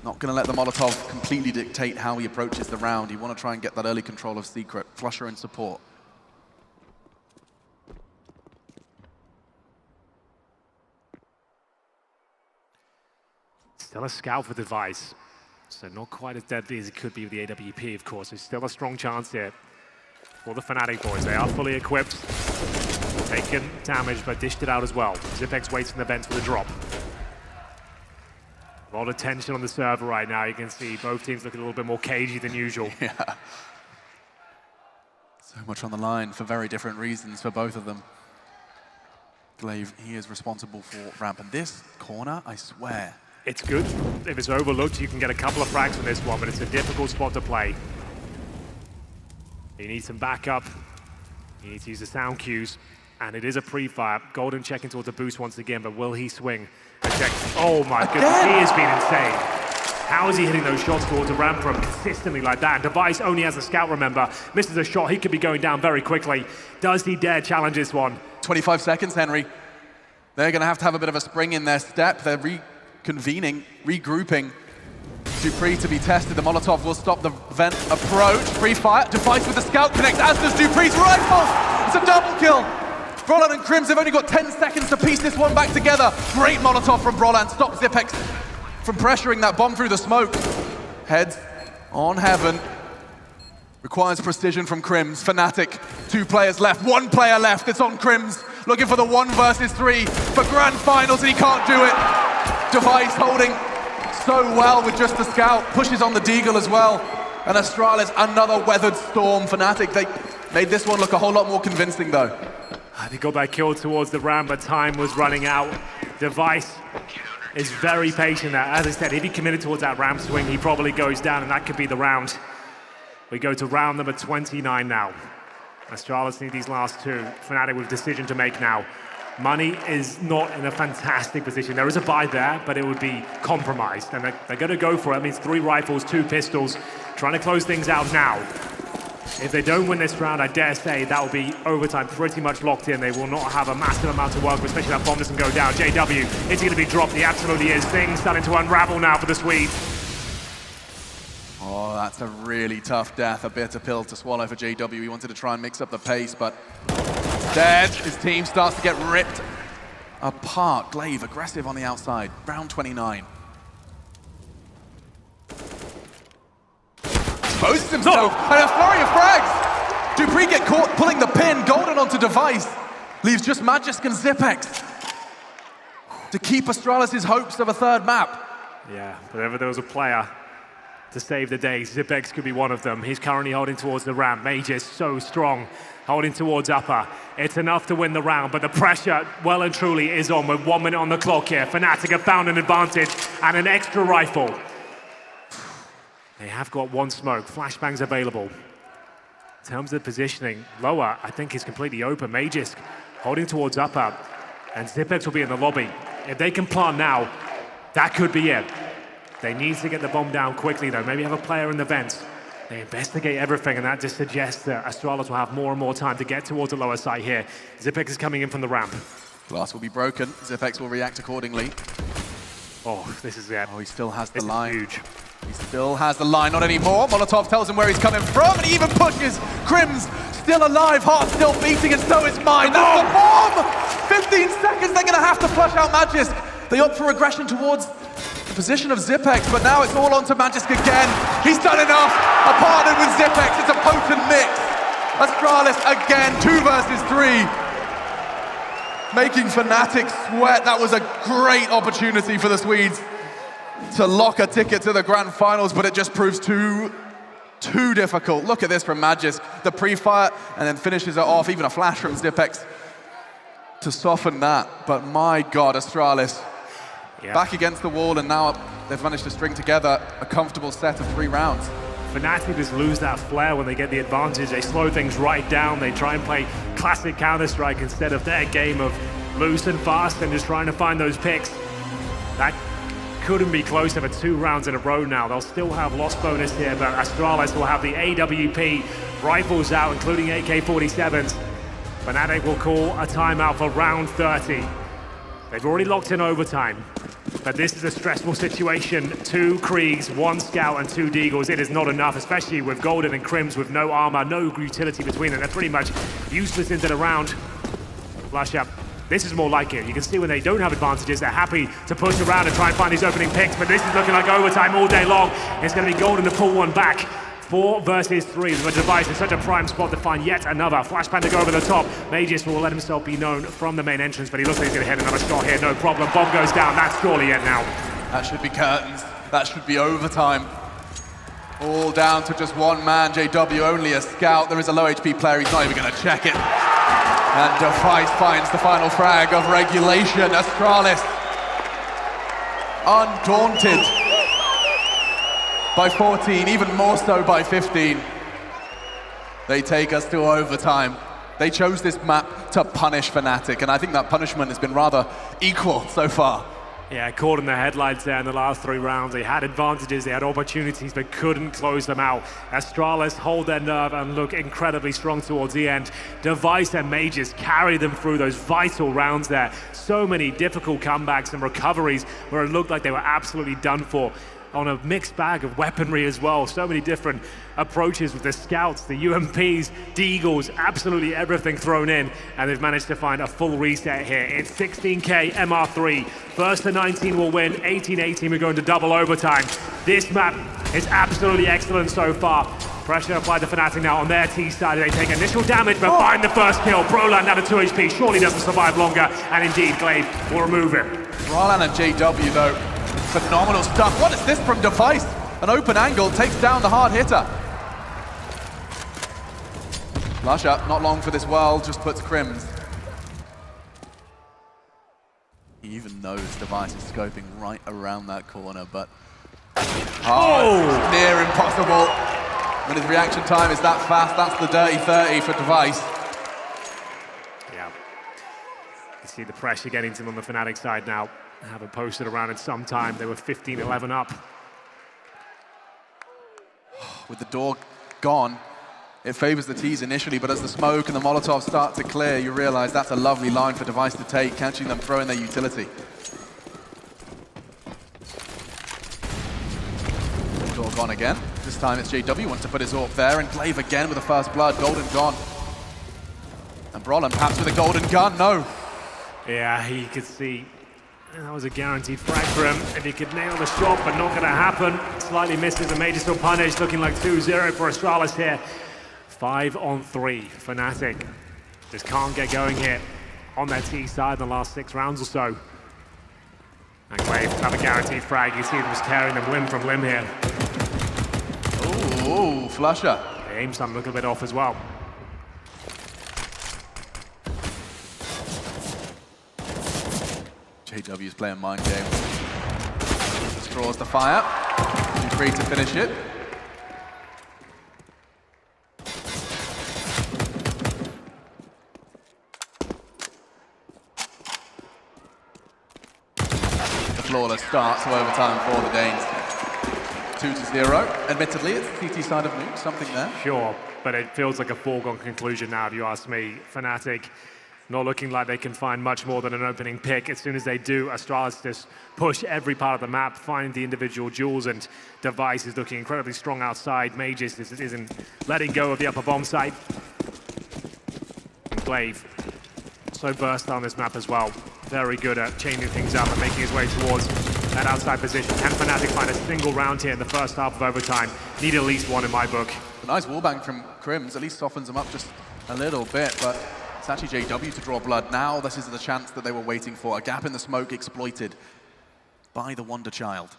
Not gonna let the Molotov completely dictate how he approaches the round. You wanna try and get that early control of Secret. Flusher in support. Still a scout for device. So not quite as deadly as it could be with the AWP, of course. There's still a strong chance here for the Fnatic boys. They are fully equipped. Taken damage, but dished it out as well. Zipex waits in the vents for the drop. A lot of tension on the server right now. You can see both teams looking a little bit more cagey than usual. Yeah. So much on the line for very different reasons for both of them. Glaive, he is responsible for ramp. And this corner, I swear. It's good. If it's overlooked, you can get a couple of frags from this one, but it's a difficult spot to play. You need some backup. You need to use the sound cues. And it is a pre-fire. Golden checking towards the boost once again, but will he swing? Oh my goodness, he has been insane. How is he hitting those shots towards the ramp from consistently like that? And Device only has a scout, remember. Misses a shot, he could be going down very quickly. Does he dare challenge this one? 25 seconds, Henry. They're going to have a bit of a spring in their step. They're reconvening, regrouping. Dupree to be tested. The Molotov will stop the vent approach. Pre-fire, Device with the scout connects, as does Dupree's rifle. It's a double kill. Brolan and Crims have only got 10 seconds to piece this one back together. Great Molotov from Brolan. Stops Zipex from pressuring that bomb through the smoke. Heads on heaven. Requires precision from Crims. Fnatic, 2 players left, 1 player left. It's on Crims. Looking for the 1 versus 3 for grand finals, and he can't do it. Device holding so well with just the scout. Pushes on the Deagle as well. And Astralis, another weathered storm. Fnatic, they made this one look a whole lot more convincing though. They got that kill towards the ramp, but time was running out. Device is very patient there. As I said, if he committed towards that ramp swing, he probably goes down, and that could be the round. We go to round number 29 now. Astralis need these last 2. Fnatic with a decision to make now. Money is not in a fantastic position. There is a buy there, but it would be compromised. And they're going to go for it. It means 3 rifles, 2 pistols, trying to close things out now. If they don't win this round, I dare say that will be overtime pretty much locked in. They will not have a massive amount to work with, especially that bomb doesn't go down. JW, it's going to be dropped. He absolutely is. Things starting to unravel now for the Swedes. Oh, that's a really tough death, a bitter pill to swallow for JW. He wanted to try and mix up the pace, but dead. His team starts to get ripped apart. Glaive, aggressive on the outside. Round 29. Exposes himself, and a flurry of frags. Dupree get caught pulling the pin. Golden onto Device. Leaves just Magisk and Zipex to keep Astralis' hopes of a 3rd map. Yeah, but if there was a player to save the day, Zipex could be one of them. He's currently holding towards the ramp. Mage is so strong, holding towards upper. It's enough to win the round, but the pressure, well and truly, is on with 1 minute on the clock here. Fnatic have found an advantage and an extra rifle. They have got 1 smoke. Flashbangs available. In terms of positioning, lower, I think, is completely open. Magisk holding towards upper, and Zipex will be in the lobby. If they can plant now, that could be it. They need to get the bomb down quickly, though. Maybe have a player in the vents. They investigate everything, and that just suggests that Astralis will have more and more time to get towards the lower side here. Zipex is coming in from the ramp. Glass will be broken. Zipex will react accordingly. Oh, this is it. Oh, he still has the This is line. huge. He still has the line, not anymore. Molotov tells him where he's coming from, and he even pushes. Crims still alive, heart still beating, and so is mine. That's the bomb! 15 seconds, they're going to have to flush out Magisk. They opt for aggression towards the position of Zipex, but now it's all on to Magisk again. He's done enough. A partner with Zipex, it's a potent mix. Astralis again, 2 versus 3. Making Fnatic sweat. That was a great opportunity for the Swedes to lock a ticket to the grand finals, but it just proves too difficult. Look at this from Magisk. The pre-fire, and then finishes it off. Even a flash from Zipex to soften that. But my God, Astralis back against the wall, and now they've managed to string together a comfortable set of 3 rounds. Fnatic just lose that flair when they get the advantage. They slow things right down. They try and play classic Counter-Strike instead of their game of loose and fast and just trying to find those picks. That couldn't be closer for 2 rounds in a row now. They'll still have loss bonus here, but Astralis will have the AWP rifles out, including AK-47s. Fnatic will call a timeout for round 30. They've already locked in overtime, but this is a stressful situation. 2 Kriegs, 1 Scout, and 2 Deagles. It is not enough, especially with Golden and Crims with no armor, no utility between them. They're pretty much useless into the round. Flush up. This is more like it. You can see when they don't have advantages, they're happy to push around and try and find these opening picks, but this is looking like overtime all day long. It's going to be golden to pull one back. 4 versus 3. The Device is such a prime spot to find yet another. Flashbang to go over the top. Magus will let himself be known from the main entrance, but he looks like he's going to hit another shot here. No problem. Bomb goes down. That's surely it now. That should be curtains. That should be overtime. All down to just one man. JW only a scout. There is a low HP player. He's not even going to check it. And Device finds the final frag of regulation. Astralis, undaunted by 14, even more so by 15. They take us to overtime. They chose this map to punish fnatic, and I think that punishment has been rather equal so far. Yeah, caught in the headlights there in the last 3 rounds. They had advantages, they had opportunities, but couldn't close them out. Astralis hold their nerve and look incredibly strong towards the end. Device and Mages carry them through those vital rounds there. So many difficult comebacks and recoveries where it looked like they were absolutely done for. On a mixed bag of weaponry as well. So many different approaches with the scouts, the UMPs, Deagles, absolutely everything thrown in, and they've managed to find a full reset here. It's 16K MR3. First to 19 will win, 18-18 we're going to double overtime. This map is absolutely excellent so far. Pressure applied to fnatic now on their T side. They take initial damage, but find the first kill. Brolan down to 2 HP, surely doesn't survive longer, and indeed, Glaive will remove him. Brolan and JW though, phenomenal stuff. What is this from Device? An open angle takes down the hard hitter. Flush up, not long for this world, just puts Crims. He even knows Device is scoping right around that corner, but near impossible. When his reaction time is that fast, that's the dirty 30 for Device. Yeah. You see the pressure getting to them on the fnatic side now. Haven't posted around in some time. They were 15-11 up. With the door gone, it favors the T's initially, but as the smoke and the Molotovs start to clear, you realize that's a lovely line for Device to take, catching them throwing their utility. Door gone again. This time it's JW, wants to put his AWP there, and Glaive again with the first blood, golden gone. And Brolan perhaps with a golden gun, no. Yeah, he could see that was a guaranteed frag for him. If he could nail the shot, but not going to happen. Slightly misses, the Major still punished, looking like 2-0 for Astralis here. 5 on 3, fnatic. Just can't get going here on their T side in the last 6 rounds or so. And Glaive, another guaranteed frag. You see them just tearing them limb from limb here. Ooh, flusher. The aim's a little bit off as well. JW's playing mind game. Straws the fire. Too free to finish it. The flawless start to overtime for the Danes. 2-0. Admittedly, it's the CT side of Nuke, something there. Sure, but it feels like a foregone conclusion now, if you ask me. fnatic not looking like they can find much more than an opening pick. As soon as they do, Astralis just push every part of the map, find the individual jewels, and Device is looking incredibly strong outside. Mages isn't letting go of the upper bomb site. And Glaive, so versatile on this map as well. Very good at chaining things up and making his way towards that outside position. Can fnatic find a single round here in the first half of overtime? Need at least one in my book. A nice wallbang from Crims, at least softens them up just a little bit, but it's actually JW to draw blood now. This is the chance that they were waiting for. A gap in the smoke exploited by the Wonder Child.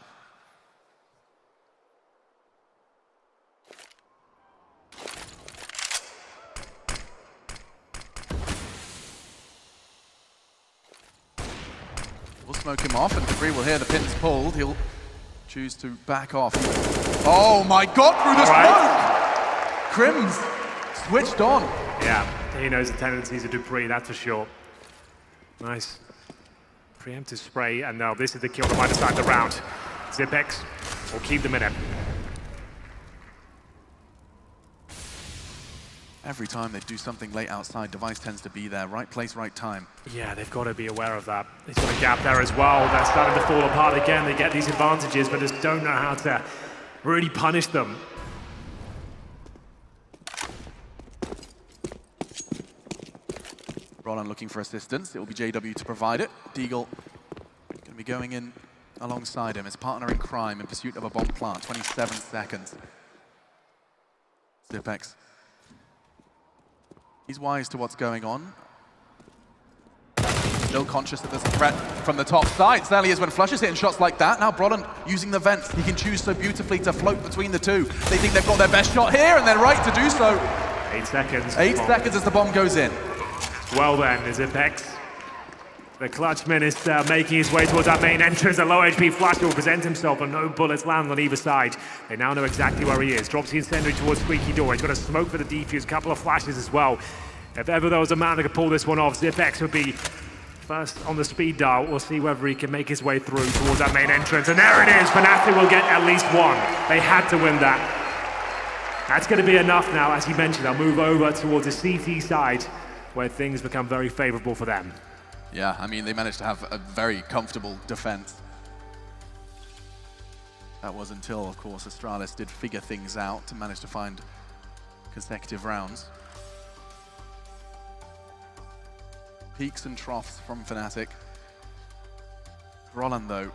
We'll smoke him off, and Debris will hear the pins pulled. He'll choose to back off. Oh my God, through the smoke! Crims switched on. Yeah, he knows the tendencies of Dupree, that's for sure. Nice. Preemptive spray, and now this is the kill that might decide the round. Zipex will keep them in it. Every time they do something late outside, Device tends to be there. Right place, right time. Yeah, they've got to be aware of that. They've got a gap there as well. They're starting to fall apart again. They get these advantages, but just don't know how to really punish them. Brollan looking for assistance. It will be JW to provide it. Deagle going to be going in alongside him, his partner in crime in pursuit of a bomb plant. 27 seconds. Zipex. He's wise to what's going on. Still conscious that there's a threat from the top side. Certainly is when Flush is hitting shots like that. Now Brollan using the vents. He can choose so beautifully to float between the two. They think they've got their best shot here, and they're right to do so. 8 seconds. 8 seconds as the bomb goes in. Well then, is it Pex? The clutch minister making his way towards that main entrance. A low HP Flash will present himself, and no bullets land on either side. They now know exactly where he is. Drops the incendiary towards Squeaky Door. He's got a smoke for the defuse, a couple of flashes as well. If ever there was a man that could pull this one off, Zipex would be first on the speed dial. We'll see whether he can make his way through towards that main entrance. And there it is. fnatic will get at least one. They had to win that. That's going to be enough now, as he mentioned. I'll move over towards the CT side, where things become very favorable for them. Yeah, I mean, they managed to have a very comfortable defense. That was until, of course, Astralis did figure things out to manage to find consecutive rounds. Peaks and troughs from fnatic. Brollan, though,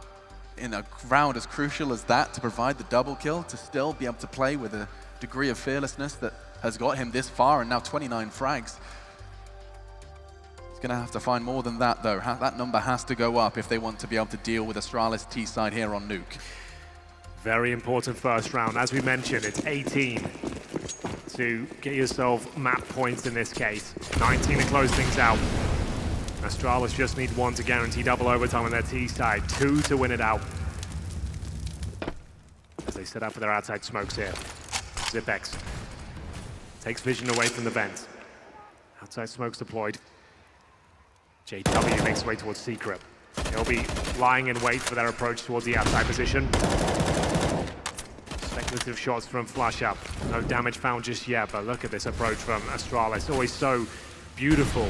in a round as crucial as that, to provide the double kill, to still be able to play with a degree of fearlessness that has got him this far, and now 29 frags. He's going to have to find more than that, though. That number has to go up if they want to be able to deal with Astralis T-side here on Nuke. Very important first round. As we mentioned, it's 18 to get yourself map points in this case. 19 to close things out. Astralis just need 1 to guarantee double overtime on their T-side, 2 to win it out. As they set up for their outside smokes here. Zipex takes vision away from the vent. Outside smokes deployed. JW makes his way towards Secret. He'll be lying in wait for their approach towards the outside position. Speculative shots from Flush Up. No damage found just yet, but look at this approach from Astralis. Always so beautiful,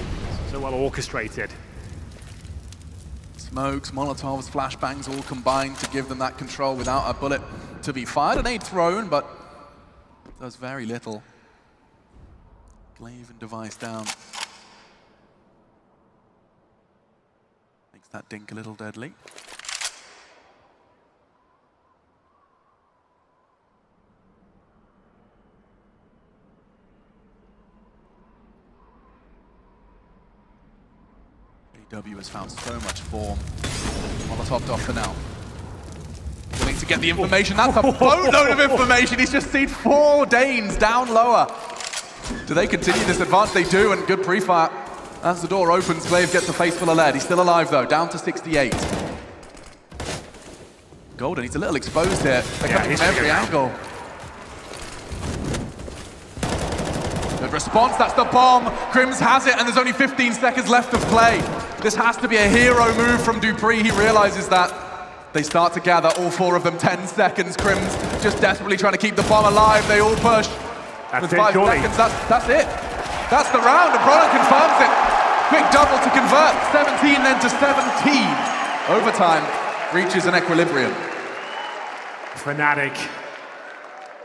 so well orchestrated. Smokes, Molotovs, flashbangs all combined to give them that control without a bullet to be fired. An aid thrown, but does very little. Glaive and device down. Makes that dink a little deadly. JW has found so much form. Molotoved off for now. Willing to get the information. That's a boatload of information. He's just seen 4 Danes down lower. Do they continue this advance? They do, and good pre-fire. As the door opens, Glaive gets a face full of lead. He's still alive, though, down to 68. Golden, he's a little exposed here. They're coming from every angle. Good response, that's the bomb. Crims has it, and there's only 15 seconds left of play. This has to be a hero move from Dupree. He realizes that. They start to gather, all 4 of them, 10 seconds. Crims just desperately trying to keep the bomb alive. They all push. With 5 seconds, that's it. That's the round, and Brollan confirms it. Quick double to convert, 17 then to 17. Overtime reaches an equilibrium. fnatic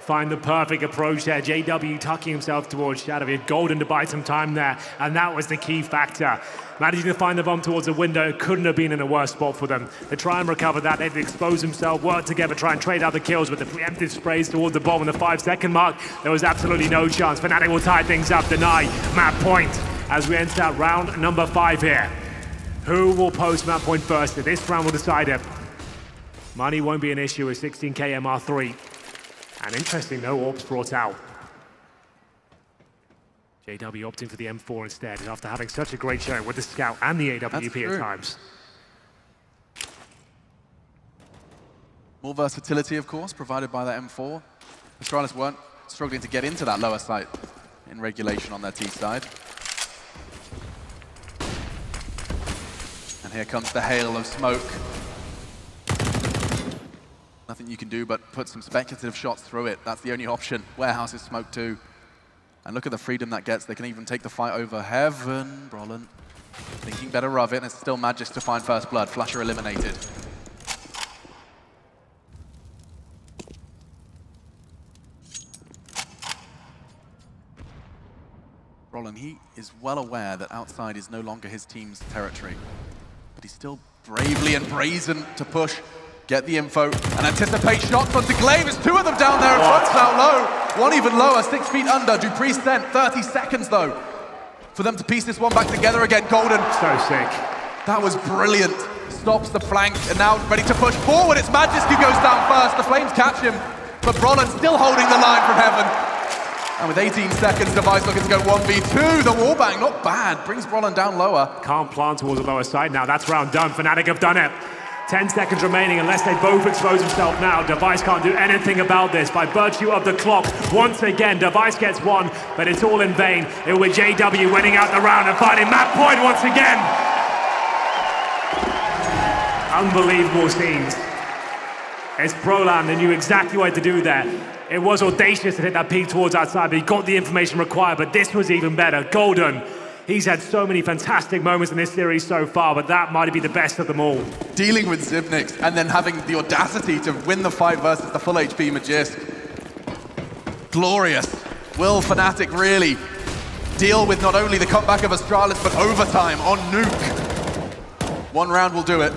find the perfect approach there. JW tucking himself towards Shadow. He had Golden to buy some time there, and that was the key factor. Managing to find the bomb towards the window, couldn't have been in a worse spot for them. They try and recover that, they'd expose himself, work together, try and trade out the kills, with the preemptive sprays towards the bomb in the 5-second mark. There was absolutely no chance. fnatic will tie things up, deny map point as we enter round number 5 here. Who will post map point first? This round will decide it. Money won't be an issue with 16k MR3. And interesting, no orbs brought out. JW opting for the M4 instead, after having such a great showing with the Scout and the AWP at times. More versatility, of course, provided by that M4. Astralis weren't struggling to get into that lower site in regulation on their T side. And here comes the hail of smoke. Nothing you can do but put some speculative shots through it. That's the only option. Warehouse is smoked too. And look at the freedom that gets. They can even take the fight over heaven. Brollan thinking better of it, and it's still Magic to find first blood. Flusher eliminated. Brollan, he is well aware that outside is no longer his team's territory. But he's still bravely and brazen to push, get the info, and anticipate shots onto Glaive. There's two of them down there, and one's now low. One even lower, 6 feet under. Dupree's sent, 30 seconds though, for them to piece this one back together again. Golden. So sick. That was brilliant. Stops the flank, and now ready to push forward. It's Magisk who goes down first. The Flames catch him, but Brollan still holding the line from heaven. And with 18 seconds, Device looking to go 1v2. The wallbang, not bad, brings Brollan down lower. Can't plant towards the lower side now. That's round done. fnatic have done it. 10 seconds remaining unless they both expose themselves now. Device can't do anything about this by virtue of the clock. Once again, Device gets one, but it's all in vain. It will be JW winning out the round and finding map point once again. Unbelievable scenes. It's Brollan, they knew exactly what to do there. It was audacious to hit that peak towards outside, but he got the information required, but this was even better. Golden, he's had so many fantastic moments in this series so far, but that might be the best of them all. Dealing with Zibnix and then having the audacity to win the fight versus the full HP Magisk. Glorious. Will fnatic really deal with not only the comeback of Astralis, but overtime on Nuke? One round will do it.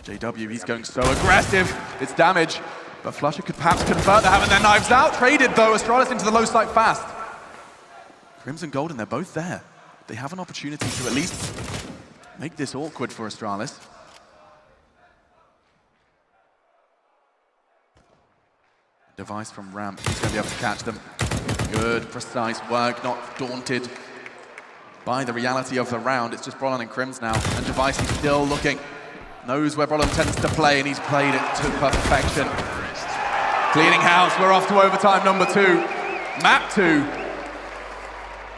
JW, he's going so aggressive. It's damage, but Flusher could perhaps convert. They're having their knives out. Traded though, Astralis into the low site fast. Crimson Golden, they're both there. They have an opportunity to at least make this awkward for Astralis. Device from ramp, he's going to be able to catch them. Good, precise work, not daunted by the reality of the round. It's just Brollan and Crims now, and Device is still looking. Knows where Brollan tends to play, and he's played it to perfection. Cleaning house, we're off to overtime number 2. Map 2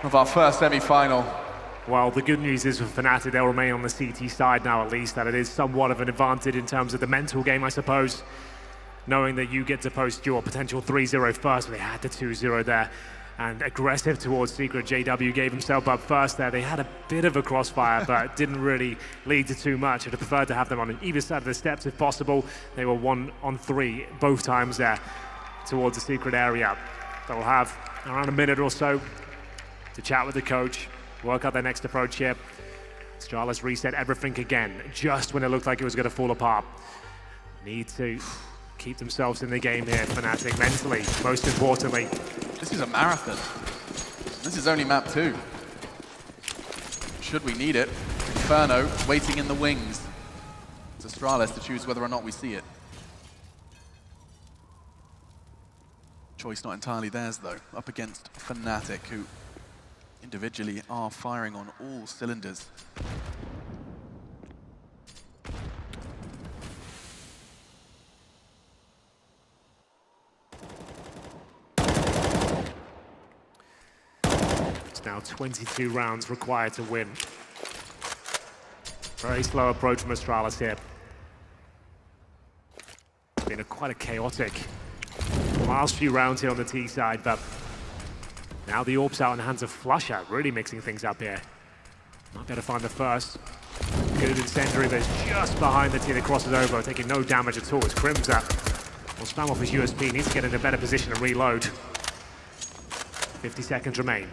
of our first semi-final. Well, the good news is for fnatic, they'll remain on the CT side now at least, that it is somewhat of an advantage in terms of the mental game, I suppose. Knowing that you get to post your potential 3-0 first, but they had the 2-0 there. And aggressive towards Secret. JW gave himself up first there. They had a bit of a crossfire, but didn't really lead to too much. I'd have preferred to have them on either side of the steps if possible. They were 1-on-3 both times there towards the Secret area. They'll have around a minute or so to chat with the coach, work out their next approach here. Astralis reset everything again, just when it looked like it was going to fall apart. Need to keep themselves in the game here, fnatic, mentally, most importantly. This is a marathon. This is only map 2. Should we need it? Inferno waiting in the wings. It's Astralis to choose whether or not we see it. Choice not entirely theirs though, up against fnatic, who individually are firing on all cylinders. Now 22 rounds required to win. Very slow approach from Astralis here. It's been quite a chaotic last few rounds here on the T side, but now the Orb's out in the hands of Flusher, really mixing things up here. Might be able to find the first. Good incendiary that's just behind the T that crosses over, taking no damage at all. It's Crims that will spam off his USP, needs to get in a better position and reload. 50 seconds remain.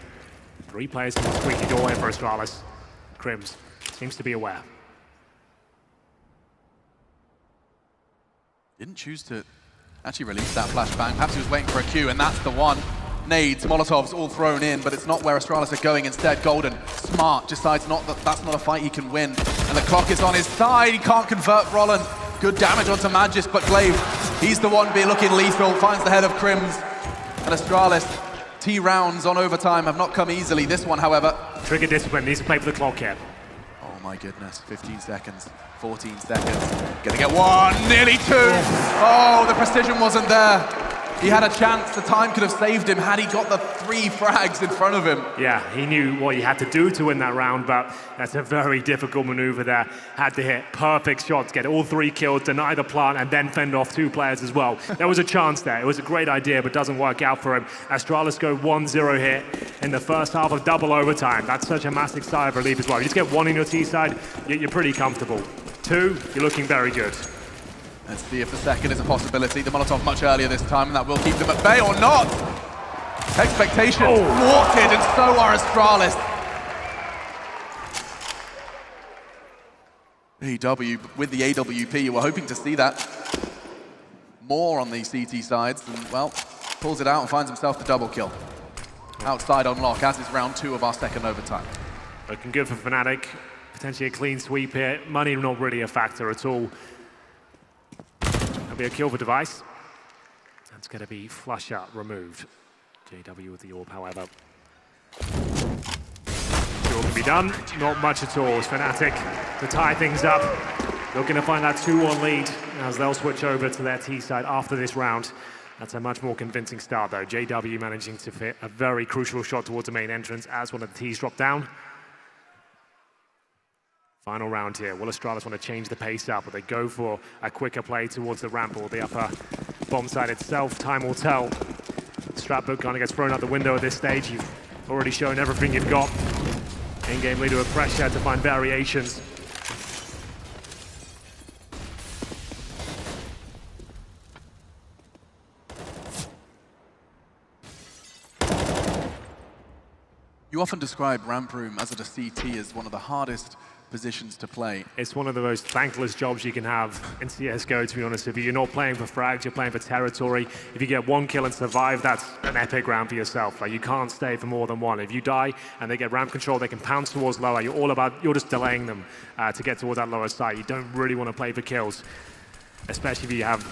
3 players in the squeaky door here for Astralis. Crims seems to be aware. Didn't choose to actually release that flashbang. Perhaps he was waiting for a cue, and that's the one. Nades, Molotovs all thrown in, but it's not where Astralis are going. Instead, Golden, smart, decides that's not a fight he can win. And the clock is on his side. He can't convert Brollan. Good damage onto Magisk, but Glaive, he's the one looking lethal, finds the head of Crims. And Astralis, T rounds on overtime have not come easily. This one, however. Trigger discipline, needs to play for the clock here. Oh my goodness, 15 seconds, 14 seconds. Gonna get 1, nearly 2. Oh, the precision wasn't there. He had a chance, the time could have saved him had he got the 3 frags in front of him. Yeah, he knew what he had to do to win that round, but that's a very difficult maneuver there. Had to hit perfect shots, get all 3 killed, deny the plant, and then fend off 2 players as well. There was a chance there. It was a great idea, but doesn't work out for him. Astralis go 1-0 hit in the first half of double overtime. That's such a massive sigh of relief as well. You just get 1 in your T side, you're pretty comfortable. 2, you're looking very good. Let's see if the second is a possibility. The Molotov much earlier this time, and that will keep them at bay or not. Expectations thwarted, and so are Astralis. AW with the AWP, you were hoping to see that more on the CT sides, and well, pulls it out and finds himself the double kill. Outside on lock, as is round 2 of our second overtime. Looking good for fnatic. Potentially a clean sweep here. Money not really a factor at all. That'll be a kill for Device. That's going to be flush out removed. JW with the AWP, however. Still can be done. Not much at all. It's fnatic to tie things up. Looking to find that 2-1 lead as they'll switch over to their T side after this round. That's a much more convincing start, though. JW managing to fit a very crucial shot towards the main entrance as one of the T's drop down. Final round here. Will Astralis want to change the pace up? Will they go for a quicker play towards the ramp or the upper bomb side itself? Time will tell. Stratbook kind of gets thrown out the window at this stage. You've already shown everything you've got. In-game leader with pressure to find variations. You often describe ramp room as at a CT as one of the hardest positions to play. It's one of the most thankless jobs you can have in CSGO, to be honest with you. You're not playing for frags, you're playing for territory. If you get 1 kill and survive, that's an epic round for yourself. Like, you can't stay for more than 1. If you die and they get ramp control, they can pounce towards lower. You're just delaying them to get towards that lower side. You don't really want to play for kills, especially if you have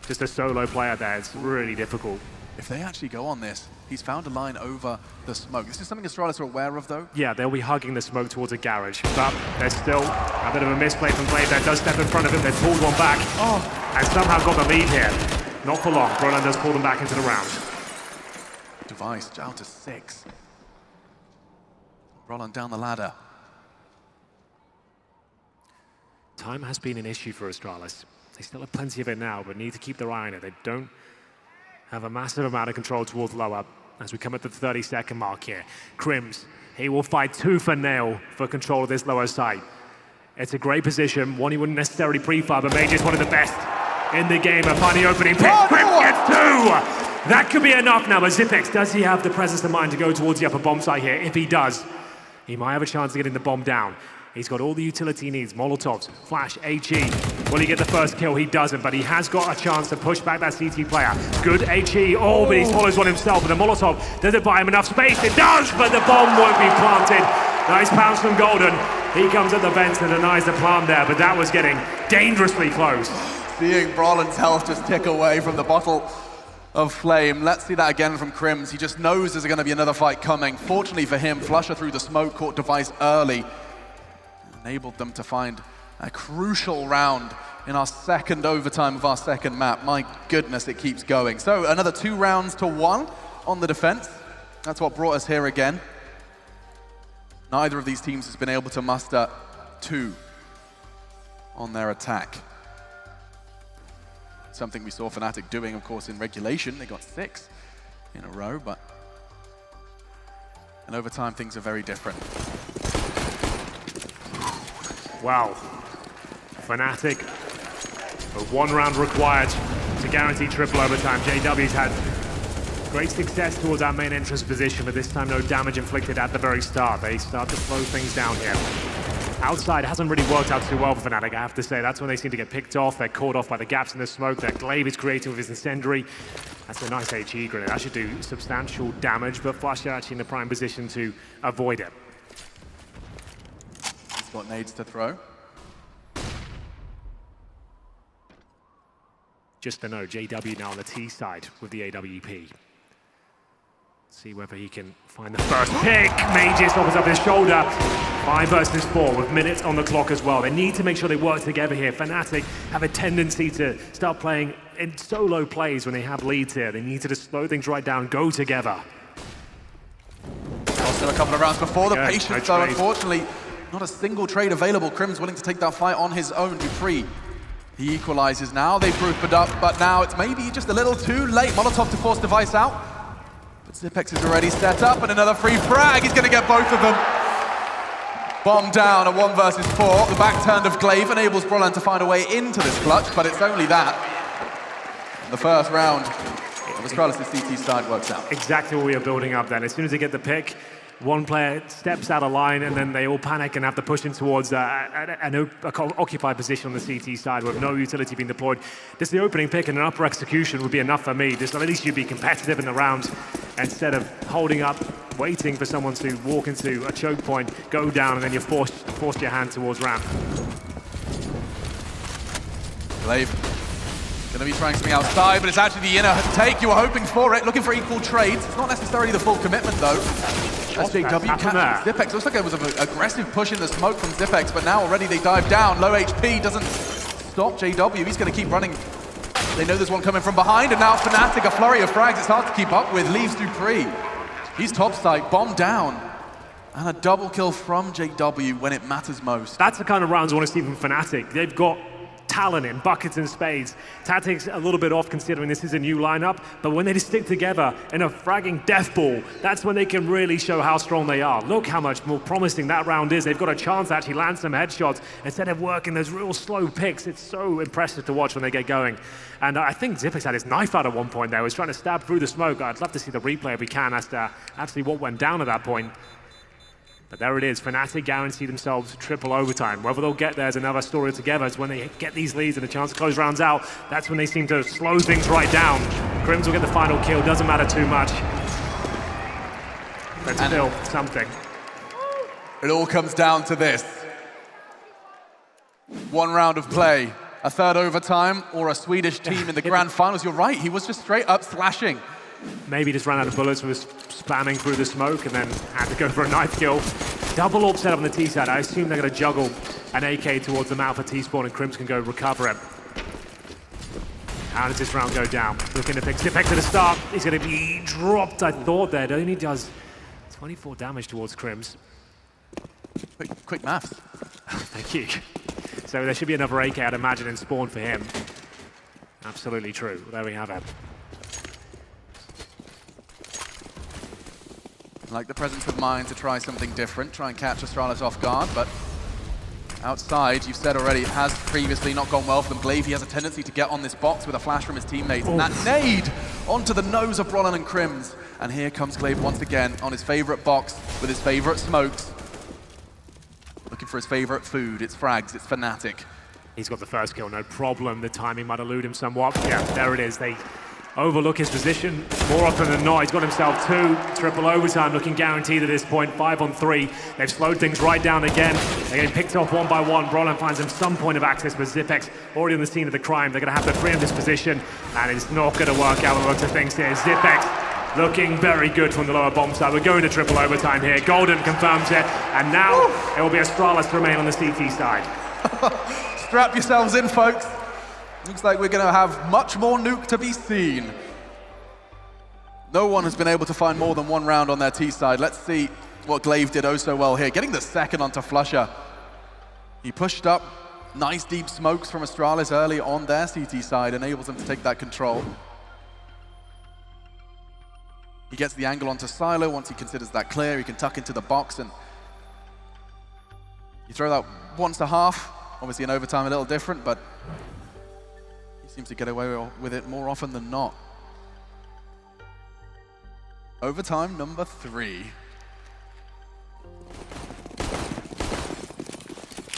just a solo player there. It's really difficult. If they actually go on this, he's found a line over the smoke. This is something Astralis are aware of, though. Yeah, they'll be hugging the smoke towards a garage, but there's still a bit of a misplay from Glaive that does step in front of him. They've pulled one back and somehow got the lead here. Not for long. Roland does pull them back into the round. Device down to 6. Roland down the ladder. Time has been an issue for Astralis. They still have plenty of it now, but need to keep their eye on it. They don't have a massive amount of control towards lower as we come at the 30-second mark here. Crims, he will fight tooth and nail for control of this lower side. It's a great position, one he wouldn't necessarily pre-fire, but Mage is one of the best in the game at finding opening pick. Crims gets 2! That could be enough now, but Zipex, does he have the presence of mind to go towards the upper bomb site here? If he does, he might have a chance of getting the bomb down. He's got all the utility he needs, Molotovs, Flash, HE. Will he get the first kill? He doesn't, but he has got a chance to push back that CT player. Good HE, but he swallows one himself, but the Molotov, does it buy him enough space? It does, but the bomb won't be planted. Nice pounce from Golden. He comes at the vents and denies the plant there, but that was getting dangerously close. Seeing Brolin's health just tick away from the bottle of flame. Let's see that again from Crims. He just knows there's going to be another fight coming. Fortunately for him, Flusher through the smoke caught Device early. Enabled them to find a crucial round in our second overtime of our second map. My goodness, it keeps going. So another 2 rounds to 1 on the defense. That's what brought us here again. Neither of these teams has been able to muster 2 on their attack. Something we saw fnatic doing, of course, in regulation. They got 6 in a row, but in overtime, things are very different. Wow. fnatic, but 1 round required to guarantee triple overtime. JW's had great success towards our main entrance position, but this time no damage inflicted at the very start. They start to slow things down here. Outside hasn't really worked out too well for fnatic, I have to say. That's when they seem to get picked off. They're caught off by the gaps in the smoke that Glaive is creating with his incendiary. That's a nice HE grenade. That should do substantial damage, but Flash are actually in the prime position to avoid it. He's got nades to throw. Just to know, JW now on the T side with the AWP. See whether he can find the first pick. Mages offers up his shoulder. 5 versus 4 with minutes on the clock as well. They need to make sure they work together here. fnatic have a tendency to start playing in solo plays when they have leads here. They need to just slow things right down, go together. Lost him a couple of rounds before. The Yeah, patience, no though, trade. unfortunately, not a single trade available. Crims willing to take that fight on his own. Dupree, he equalizes now. They've grouped up, but now it's maybe just a little too late. Molotov to force Device out. But Zipex is already set up, and another free frag. He's going to get both of them. Bomb down, a 1 versus 4. The back turn of Glaive enables Brollan to find a way into this clutch, but it's only that. The first round of Astralis' CT side works out. Exactly what we are building up then. As soon as they get the pick, one player steps out of line and then they all panic and have to push in towards an occupied position on the CT side with no utility being deployed. Just the opening pick and an upper execution would be enough for me. Just at least you'd be competitive in the round instead of holding up, waiting for someone to walk into a choke point, go down, and then you force your hand towards ramp. Glaive going to be trying something outside, but it's actually the inner take. You were hoping for it, looking for equal trades. It's not necessarily the full commitment, though. As JW catches Zipex. Looks like there was an aggressive push in the smoke from Zipex, but now already they dive down. Low HP doesn't stop JW. He's going to keep running. They know there's one coming from behind, and now fnatic, a flurry of frags. It's hard to keep up with. Leaves Dupree. He's topside, bomb down. And a double kill from JW when it matters most. That's the kind of rounds I want to see from fnatic. They've got talent in buckets and spades. Tactics a little bit off considering this is a new lineup, but when they just stick together in a fragging death ball, that's when they can really show how strong they are. Look how much more promising that round is. They've got a chance to actually land some headshots instead of working those real slow picks. It's so impressive to watch when they get going. And I think Zipex had his knife out at one point there. He was trying to stab through the smoke. I'd love to see the replay if we can as to actually what went down at that point. But there it is, fnatic guarantee themselves triple overtime. Whether they'll get there is another story altogether. It's when they get these leads and a chance to close rounds out, that's when they seem to slow things right down. Crims will get the final kill, doesn't matter too much. But still, something. It all comes down to this. One round of play, a third overtime, or a Swedish team in the grand finals. You're right, he was just straight up slashing. Maybe just ran out of bullets and was spamming through the smoke and then had to go for a knife kill. Double orb set up on the T side. I assume they're going to juggle an AK towards the mouth of T-spawn and Crims can go recover it. How does this round go down? Looking to pick Zipex at the start. He's going to be dropped, I thought there. It only does 24 damage towards Crims. Quick maths. Thank you. So there should be another AK, I'd imagine, in spawn for him. Absolutely true. There we have it. Like the presence of mind to try something different, try and catch Astralis off guard, but outside, you've said already, it has previously not gone well for them. Glaive, he has a tendency to get on this box with a flash from his teammates, and that nade onto the nose of Brollan and Crims. And here comes Glaive once again on his favorite box with his favorite smokes. Looking for his favorite food. It's frags, it's fnatic. He's got the first kill, no problem. The timing might elude him somewhat. Yeah, there it is. They overlook his position more often than not. He's got himself 2 triple overtime, looking guaranteed at this point. 5 on 3. They've slowed things right down again. They're getting picked off one by one. Brollan finds him some point of access, but Zipex already on the scene of the crime. They're going to have to free him this position, and it's not going to work out with lots of things here. Zipex looking very good from the lower bomb side. We're going to triple overtime here. Golden confirms it, and now it will be Astralis to remain on the CT side. Strap yourselves in, folks. Looks like we're going to have much more Nuke to be seen. No one has been able to find more than one round on their T side. Let's see what Glaive did oh so well here. Getting the second onto Flusher. He pushed up nice deep smokes from Astralis early on their CT side, enables them to take that control. He gets the angle onto Silo. Once he considers that clear, he can tuck into the box, and you throw that once a half. Obviously in overtime a little different, but seems to get away with it more often than not. Overtime number 3.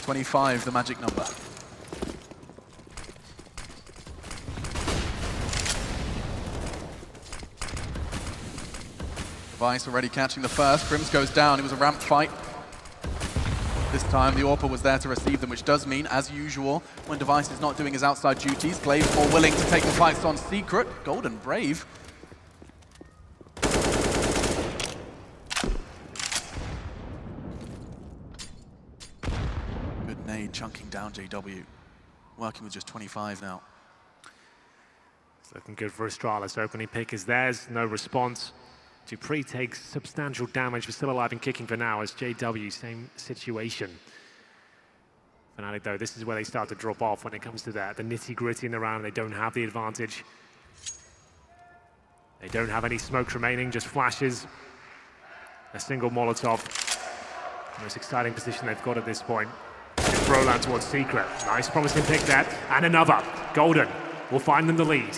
25, the magic number. Device already catching the first. Crims goes down. It was a ramp fight. This time the AWPer was there to receive them, which does mean, as usual, when Device is not doing his outside duties, Glaive more willing to take the fights on secret. Golden brave. Good nade chunking down JW. Working with just 25 now. It's looking good for Astralis. Opening pick is theirs, no response. Dupree takes substantial damage, but still alive and kicking for now as JW, same situation. fnatic though, this is where they start to drop off when it comes to that. The nitty-gritty in the round, they don't have the advantage. They don't have any smokes remaining, just flashes. A single Molotov. Most exciting position they've got at this point. Brolan towards Secret. Nice promising pick there. And another. Golden will find them the lead.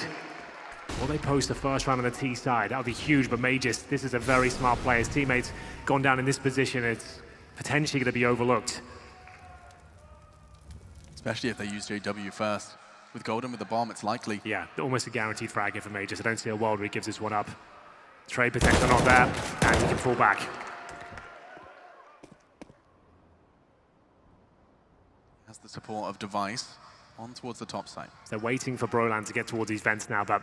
Will they post the first round on the T side? That would be huge, but Magus, this is a very smart play. His teammates gone down in this position. It's potentially going to be overlooked. Especially if they use JW first. With Golden with the bomb, it's likely. Yeah, almost a guaranteed frag here for Magus. I don't see a world where he gives this one up. Trade potential not there, and he can fall back. Has the support of Device on towards the top side. They're waiting for Brolan to get towards these vents now, but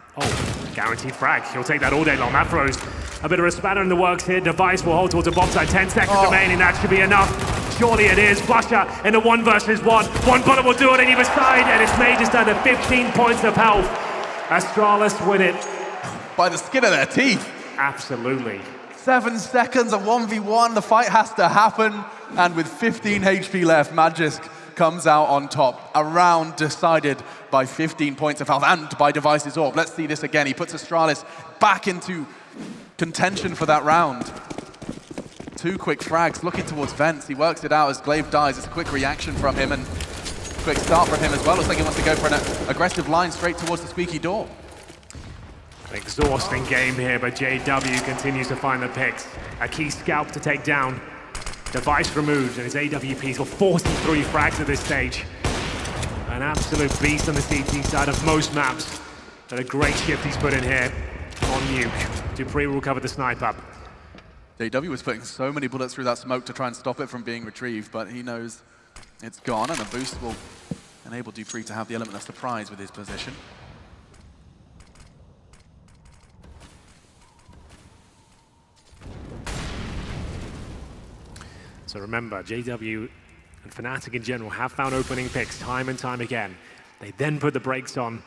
guaranteed frag. He'll take that all day long. That throws a bit of a spanner in the works here. Device will hold towards the bomb side. 10 seconds remaining. That should be enough. Surely it is. Flusher in the 1 versus 1. One bullet will do it on either side, and it's made just under 15 points of health. Astralis win it. By the skin of their teeth. Absolutely. 7 seconds, a 1v1. The fight has to happen. And with 15 HP left, Magisk comes out on top. A round decided by 15 points of health and by Device's orb. Let's see this again. He puts Astralis back into contention for that round. 2 quick frags, looking towards vents. He works it out as Glaive dies. It's a quick reaction from him and quick start from him as well. Looks like he wants to go for an aggressive line straight towards the squeaky door. An exhausting game here, but JW continues to find the picks. A key scalp to take down. Device removed, and his AWP's got 43 frags at this stage. An absolute beast on the CT side of most maps. But a great shift he's put in here on Nuke. Dupree will recover the sniper. JW was putting so many bullets through that smoke to try and stop it from being retrieved, but he knows it's gone, and a boost will enable Dupree to have the element of surprise with his position. So remember, JW and fnatic in general have found opening picks time and time again. They then put the brakes on,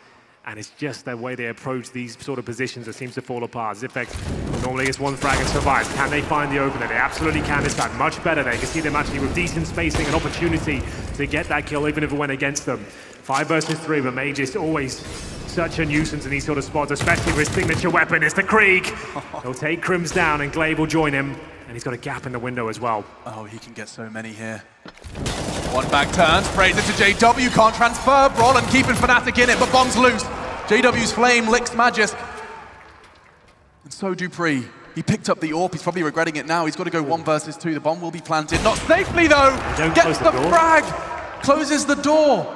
and it's just the way they approach these sort of positions that seems to fall apart. Zipek normally gets 1 frag and survives. Can they find the opener? They absolutely can this time. Much better. They can see them actually with decent spacing and opportunity to get that kill, even if it went against them. 5 versus 3, but Mage is always such a nuisance in these sort of spots, especially with his signature weapon. It's the Krieg. He'll take Crims down, and Glaive will join him. And he's got a gap in the window as well. Oh, he can get so many here. 1 back turn, sprays it to JW, can't transfer. Brollan keeping fnatic in it, but bomb's loose. JW's flame licks Magisk. And so Dupree. He picked up the AWP, he's probably regretting it now. He's got to go 1 versus 2, the bomb will be planted. Not safely though! Gets the frag! Closes the door.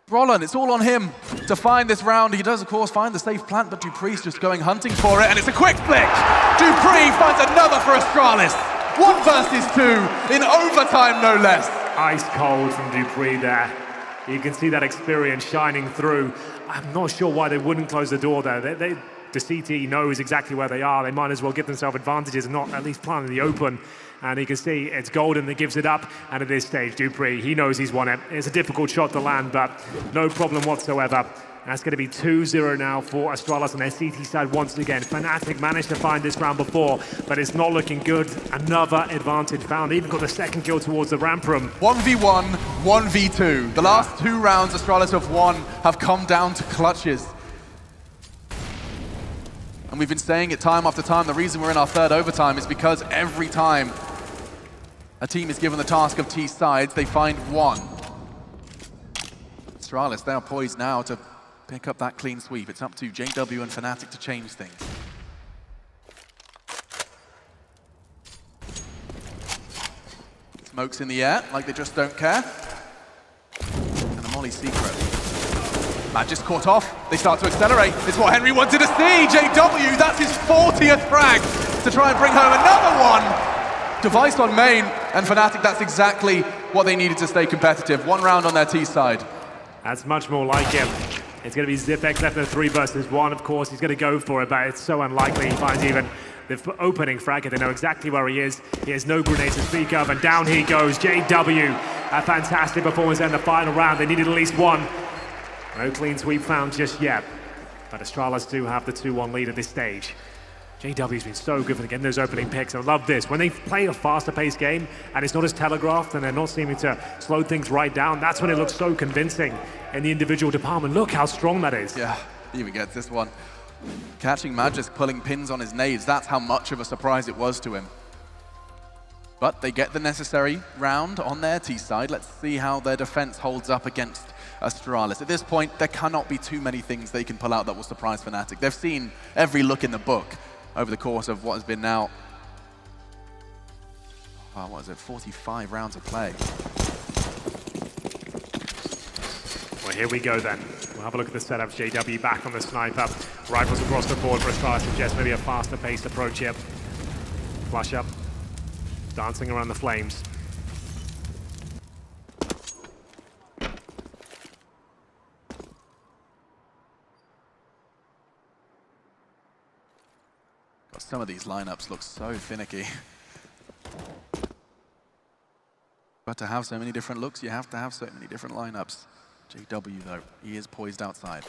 Brollan, it's all on him to find this round. He does, of course, find the safe plant, but Dupree's just going hunting for it, and it's a quick flick! Dupree finds another for Astralis. 1 versus 2, in overtime, no less. Ice cold from Dupree there. You can see that experience shining through. I'm not sure why they wouldn't close the door there. The CT knows exactly where they are. They might as well give themselves advantages and not at least plant in the open. And you can see it's Golden that gives it up. And at this stage, Dupree, he knows he's won it. It's a difficult shot to land, but no problem whatsoever. That's going to be 2-0 now for Astralis on their CT side once again. fnatic managed to find this round before, but it's not looking good. Another advantage found. They even got the second kill towards the ramp room. 1v1, 1v2. The last 2 rounds Astralis have won have come down to clutches. And we've been saying it time after time. The reason we're in our 3rd overtime is because every time a team is given the task of T sides, they find 1. Astralis, they are poised now to pick up that clean sweep. It's up to JW and fnatic to change things. Smoke's in the air, like they just don't care. And the Molly secret. Magisk caught off, they start to accelerate. It's what Henry wanted to see. JW, that's his 40th frag to try and bring home another one. Device on main, and fnatic, that's exactly what they needed to stay competitive. 1 round on their T side. That's much more like him. It's going to be Zipek left in 3 versus 1. Of course, he's going to go for it, but it's so unlikely he finds even the opening frag. They know exactly where he is. He has no grenades to speak of, and down he goes. JW, a fantastic performance in the final round. They needed at least 1. No clean sweep found just yet, but Astralis do have the 2-1 lead at this stage. JW's been so good for getting those opening picks. I love this. When they play a faster paced game and it's not as telegraphed and they're not seeming to slow things right down, that's when it looks so convincing in the individual department. Look how strong that is. Yeah, he even gets this one. Catching Magisk pulling pins on his nades, that's how much of a surprise it was to him. But they get the necessary round on their T side. Let's see how their defense holds up against Astralis. At this point, there cannot be too many things they can pull out that will surprise Fnatic. They've seen every look in the book over the course of what has been now, what is it, 45 rounds of play. Well, here we go then. We'll have a look at the setup. JW back on the sniper. Rifles across the board for Astralis suggests maybe a faster paced approach here. Flush up. Dancing around the flames. God, some of these lineups look so finicky. But to have so many different looks, you have to have so many different lineups. JW though, he is poised outside.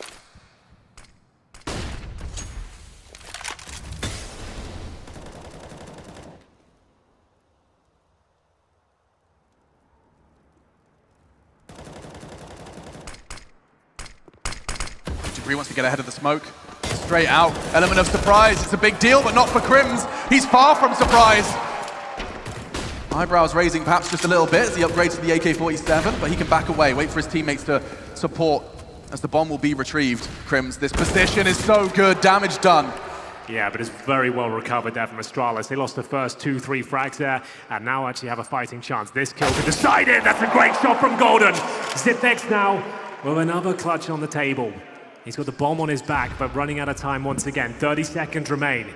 He wants to get ahead of the smoke. Straight out, element of surprise. It's a big deal, but not for Crims. He's far from surprise. Eyebrows raising perhaps just a little bit as he upgrades to the AK-47, but he can back away, wait for his teammates to support as the bomb will be retrieved. Crims, this position is so good, damage done. Yeah, but it's very well recovered there from Astralis. They lost the first 2-3 frags there, and now actually have a fighting chance. This kill could decide it. That's a great shot from Golden. Zipex now with another clutch on the table. He's got the bomb on his back, but running out of time once again. 30 seconds remain.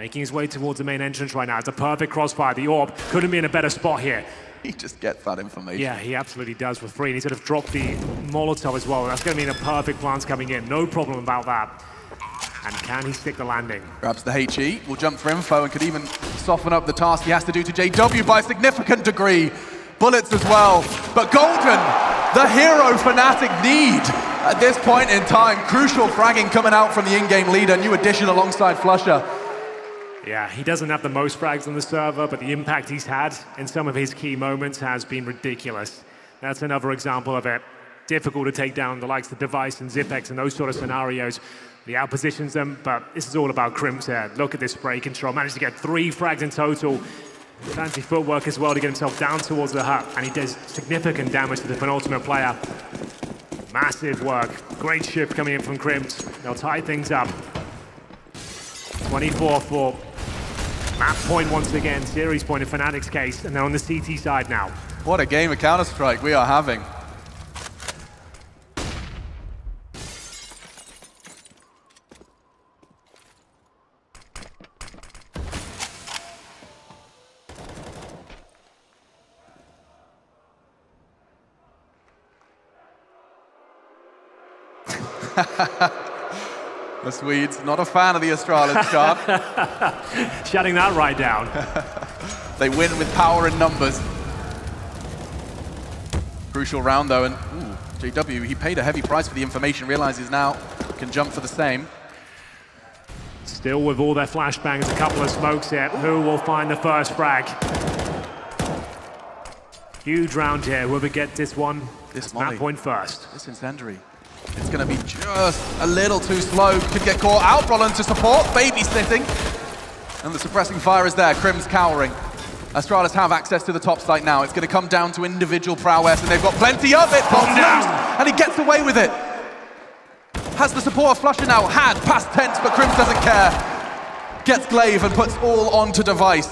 Making his way towards the main entrance right now. It's a perfect crossfire. The orb couldn't be in a better spot here. He just gets that information. Yeah, he absolutely does for free. And he sort of dropped the Molotov as well. That's going to mean a perfect glance coming in. No problem about that. And can he stick the landing? Grabs the HE, will jump for info and could even soften up the task he has to do to JW by a significant degree. Bullets as well. But Golden, the hero Fnatic need at this point in time. Crucial fragging coming out from the in-game leader. New addition alongside Flusher. Yeah, he doesn't have the most frags on the server, but the impact he's had in some of his key moments has been ridiculous. That's another example of it. Difficult to take down the likes of Device and Zipex and those sort of scenarios. He outpositions them, but this is all about Crims here. Look at this spray control. Managed to get 3 frags in total. Fancy footwork as well to get himself down towards the hut, and he does significant damage to the penultimate player. Massive work. Great shift coming in from Crims. They'll tie things up. 24-4. Map point once again, series point in Fnatic's case, and they're on the CT side now. What a game of Counter-Strike we are having. The Swedes, not a fan of the Astralis card. Shutting that right down. They win with power and numbers. Crucial round though, and JW, he paid a heavy price for the information, realizes now can jump for the same. Still with all their flashbangs, a couple of smokes here. Who will find the first frag? Huge round here. Whoever gets this one, this map point first. This incendiary. It's going to be just a little too slow. Could get caught out. Brolin to support. Babysitting. And the suppressing fire is there. Crims cowering. Astralis have access to the top site now. It's going to come down to individual prowess, and they've got plenty of it. Bomb down. And he gets away with it. Has the support of Flusher now. Had past tense, but Crims doesn't care. Gets Glaive and puts all onto Device.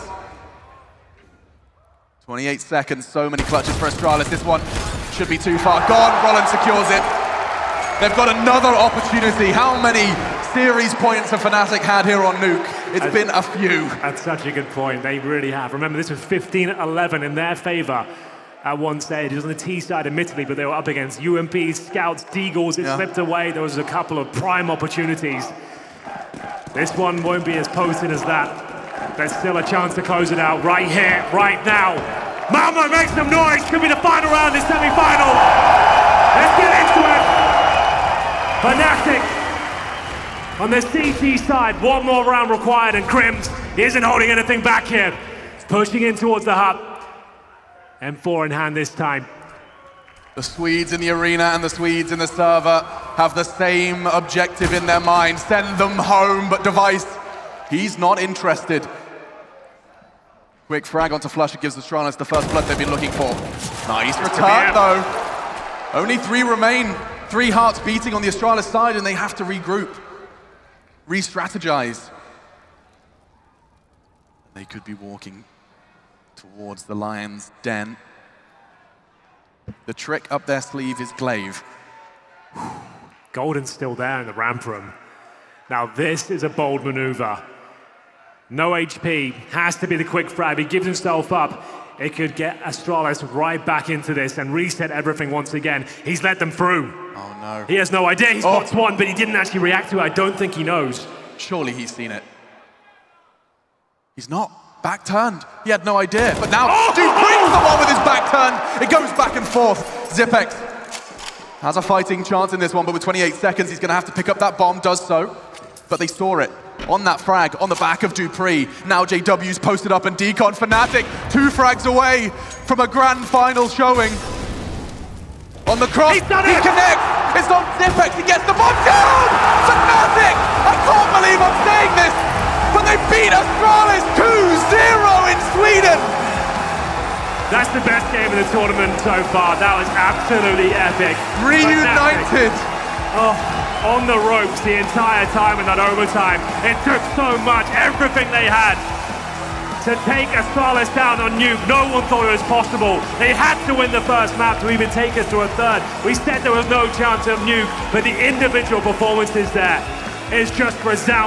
28 seconds. So many clutches for Astralis. This one should be too far gone. Brolin secures it. They've got another opportunity. How many series points have Fnatic had here on Nuke? It's been a few. That's such a good point. They really have. Remember, this was 15-11 in their favor at one stage. It was on the T side, admittedly, but they were up against UMPs, Scouts, Deagles. It slipped away. There was a couple of prime opportunities. This one won't be as potent as that. There's still a chance to close it out right here, right now. Malmö makes some noise. Could be the final round, the semi-final. Let's get into it. Fnatic on the CT side, one more round required, and Crims isn't holding anything back here. He's pushing in towards the hut. M4 in hand this time. The Swedes in the arena and the Swedes in the server have the same objective in their mind. Send them home, but Device, he's not interested. Quick frag onto Flush, it gives Astralis the first blood they've been looking for. Nice return though. Only 3 remain. 3 hearts beating on the Astralis side, and they have to regroup, re-strategize. They could be walking towards the Lion's Den. The trick up their sleeve is Glaive. Golden's still there in the ramp room. Now this is a bold maneuver. No HP, has to be the quick frag. He gives himself up. It could get Astralis right back into this and reset everything once again. He's let them through. Oh no. He has no idea he spots one, but he didn't actually react to it. I don't think he knows. Surely he's seen it. He's not. Back turned. He had no idea. But now, Duke brings the one with his back turned. It goes back and forth. Zipex has a fighting chance in this one, but with 28 seconds, he's going to have to pick up that bomb, does so. But they saw it on that frag, on the back of Dupree. Now JW's posted up and decon fnatic, 2 frags away from a grand final showing. On the cross, he connects. It's on Zipex, he gets the bomb down! fnatic! I can't believe I'm saying this, but they beat Astralis 2-0 in Sweden! That's the best game of the tournament so far. That was absolutely epic. Reunited! Oh, on the ropes the entire time in that overtime. It took so much, everything they had to take Astralis down on Nuke. No one thought it was possible. They had to win the first map to even take us to a third. We said there was no chance of Nuke, but the individual performances there is just resounding.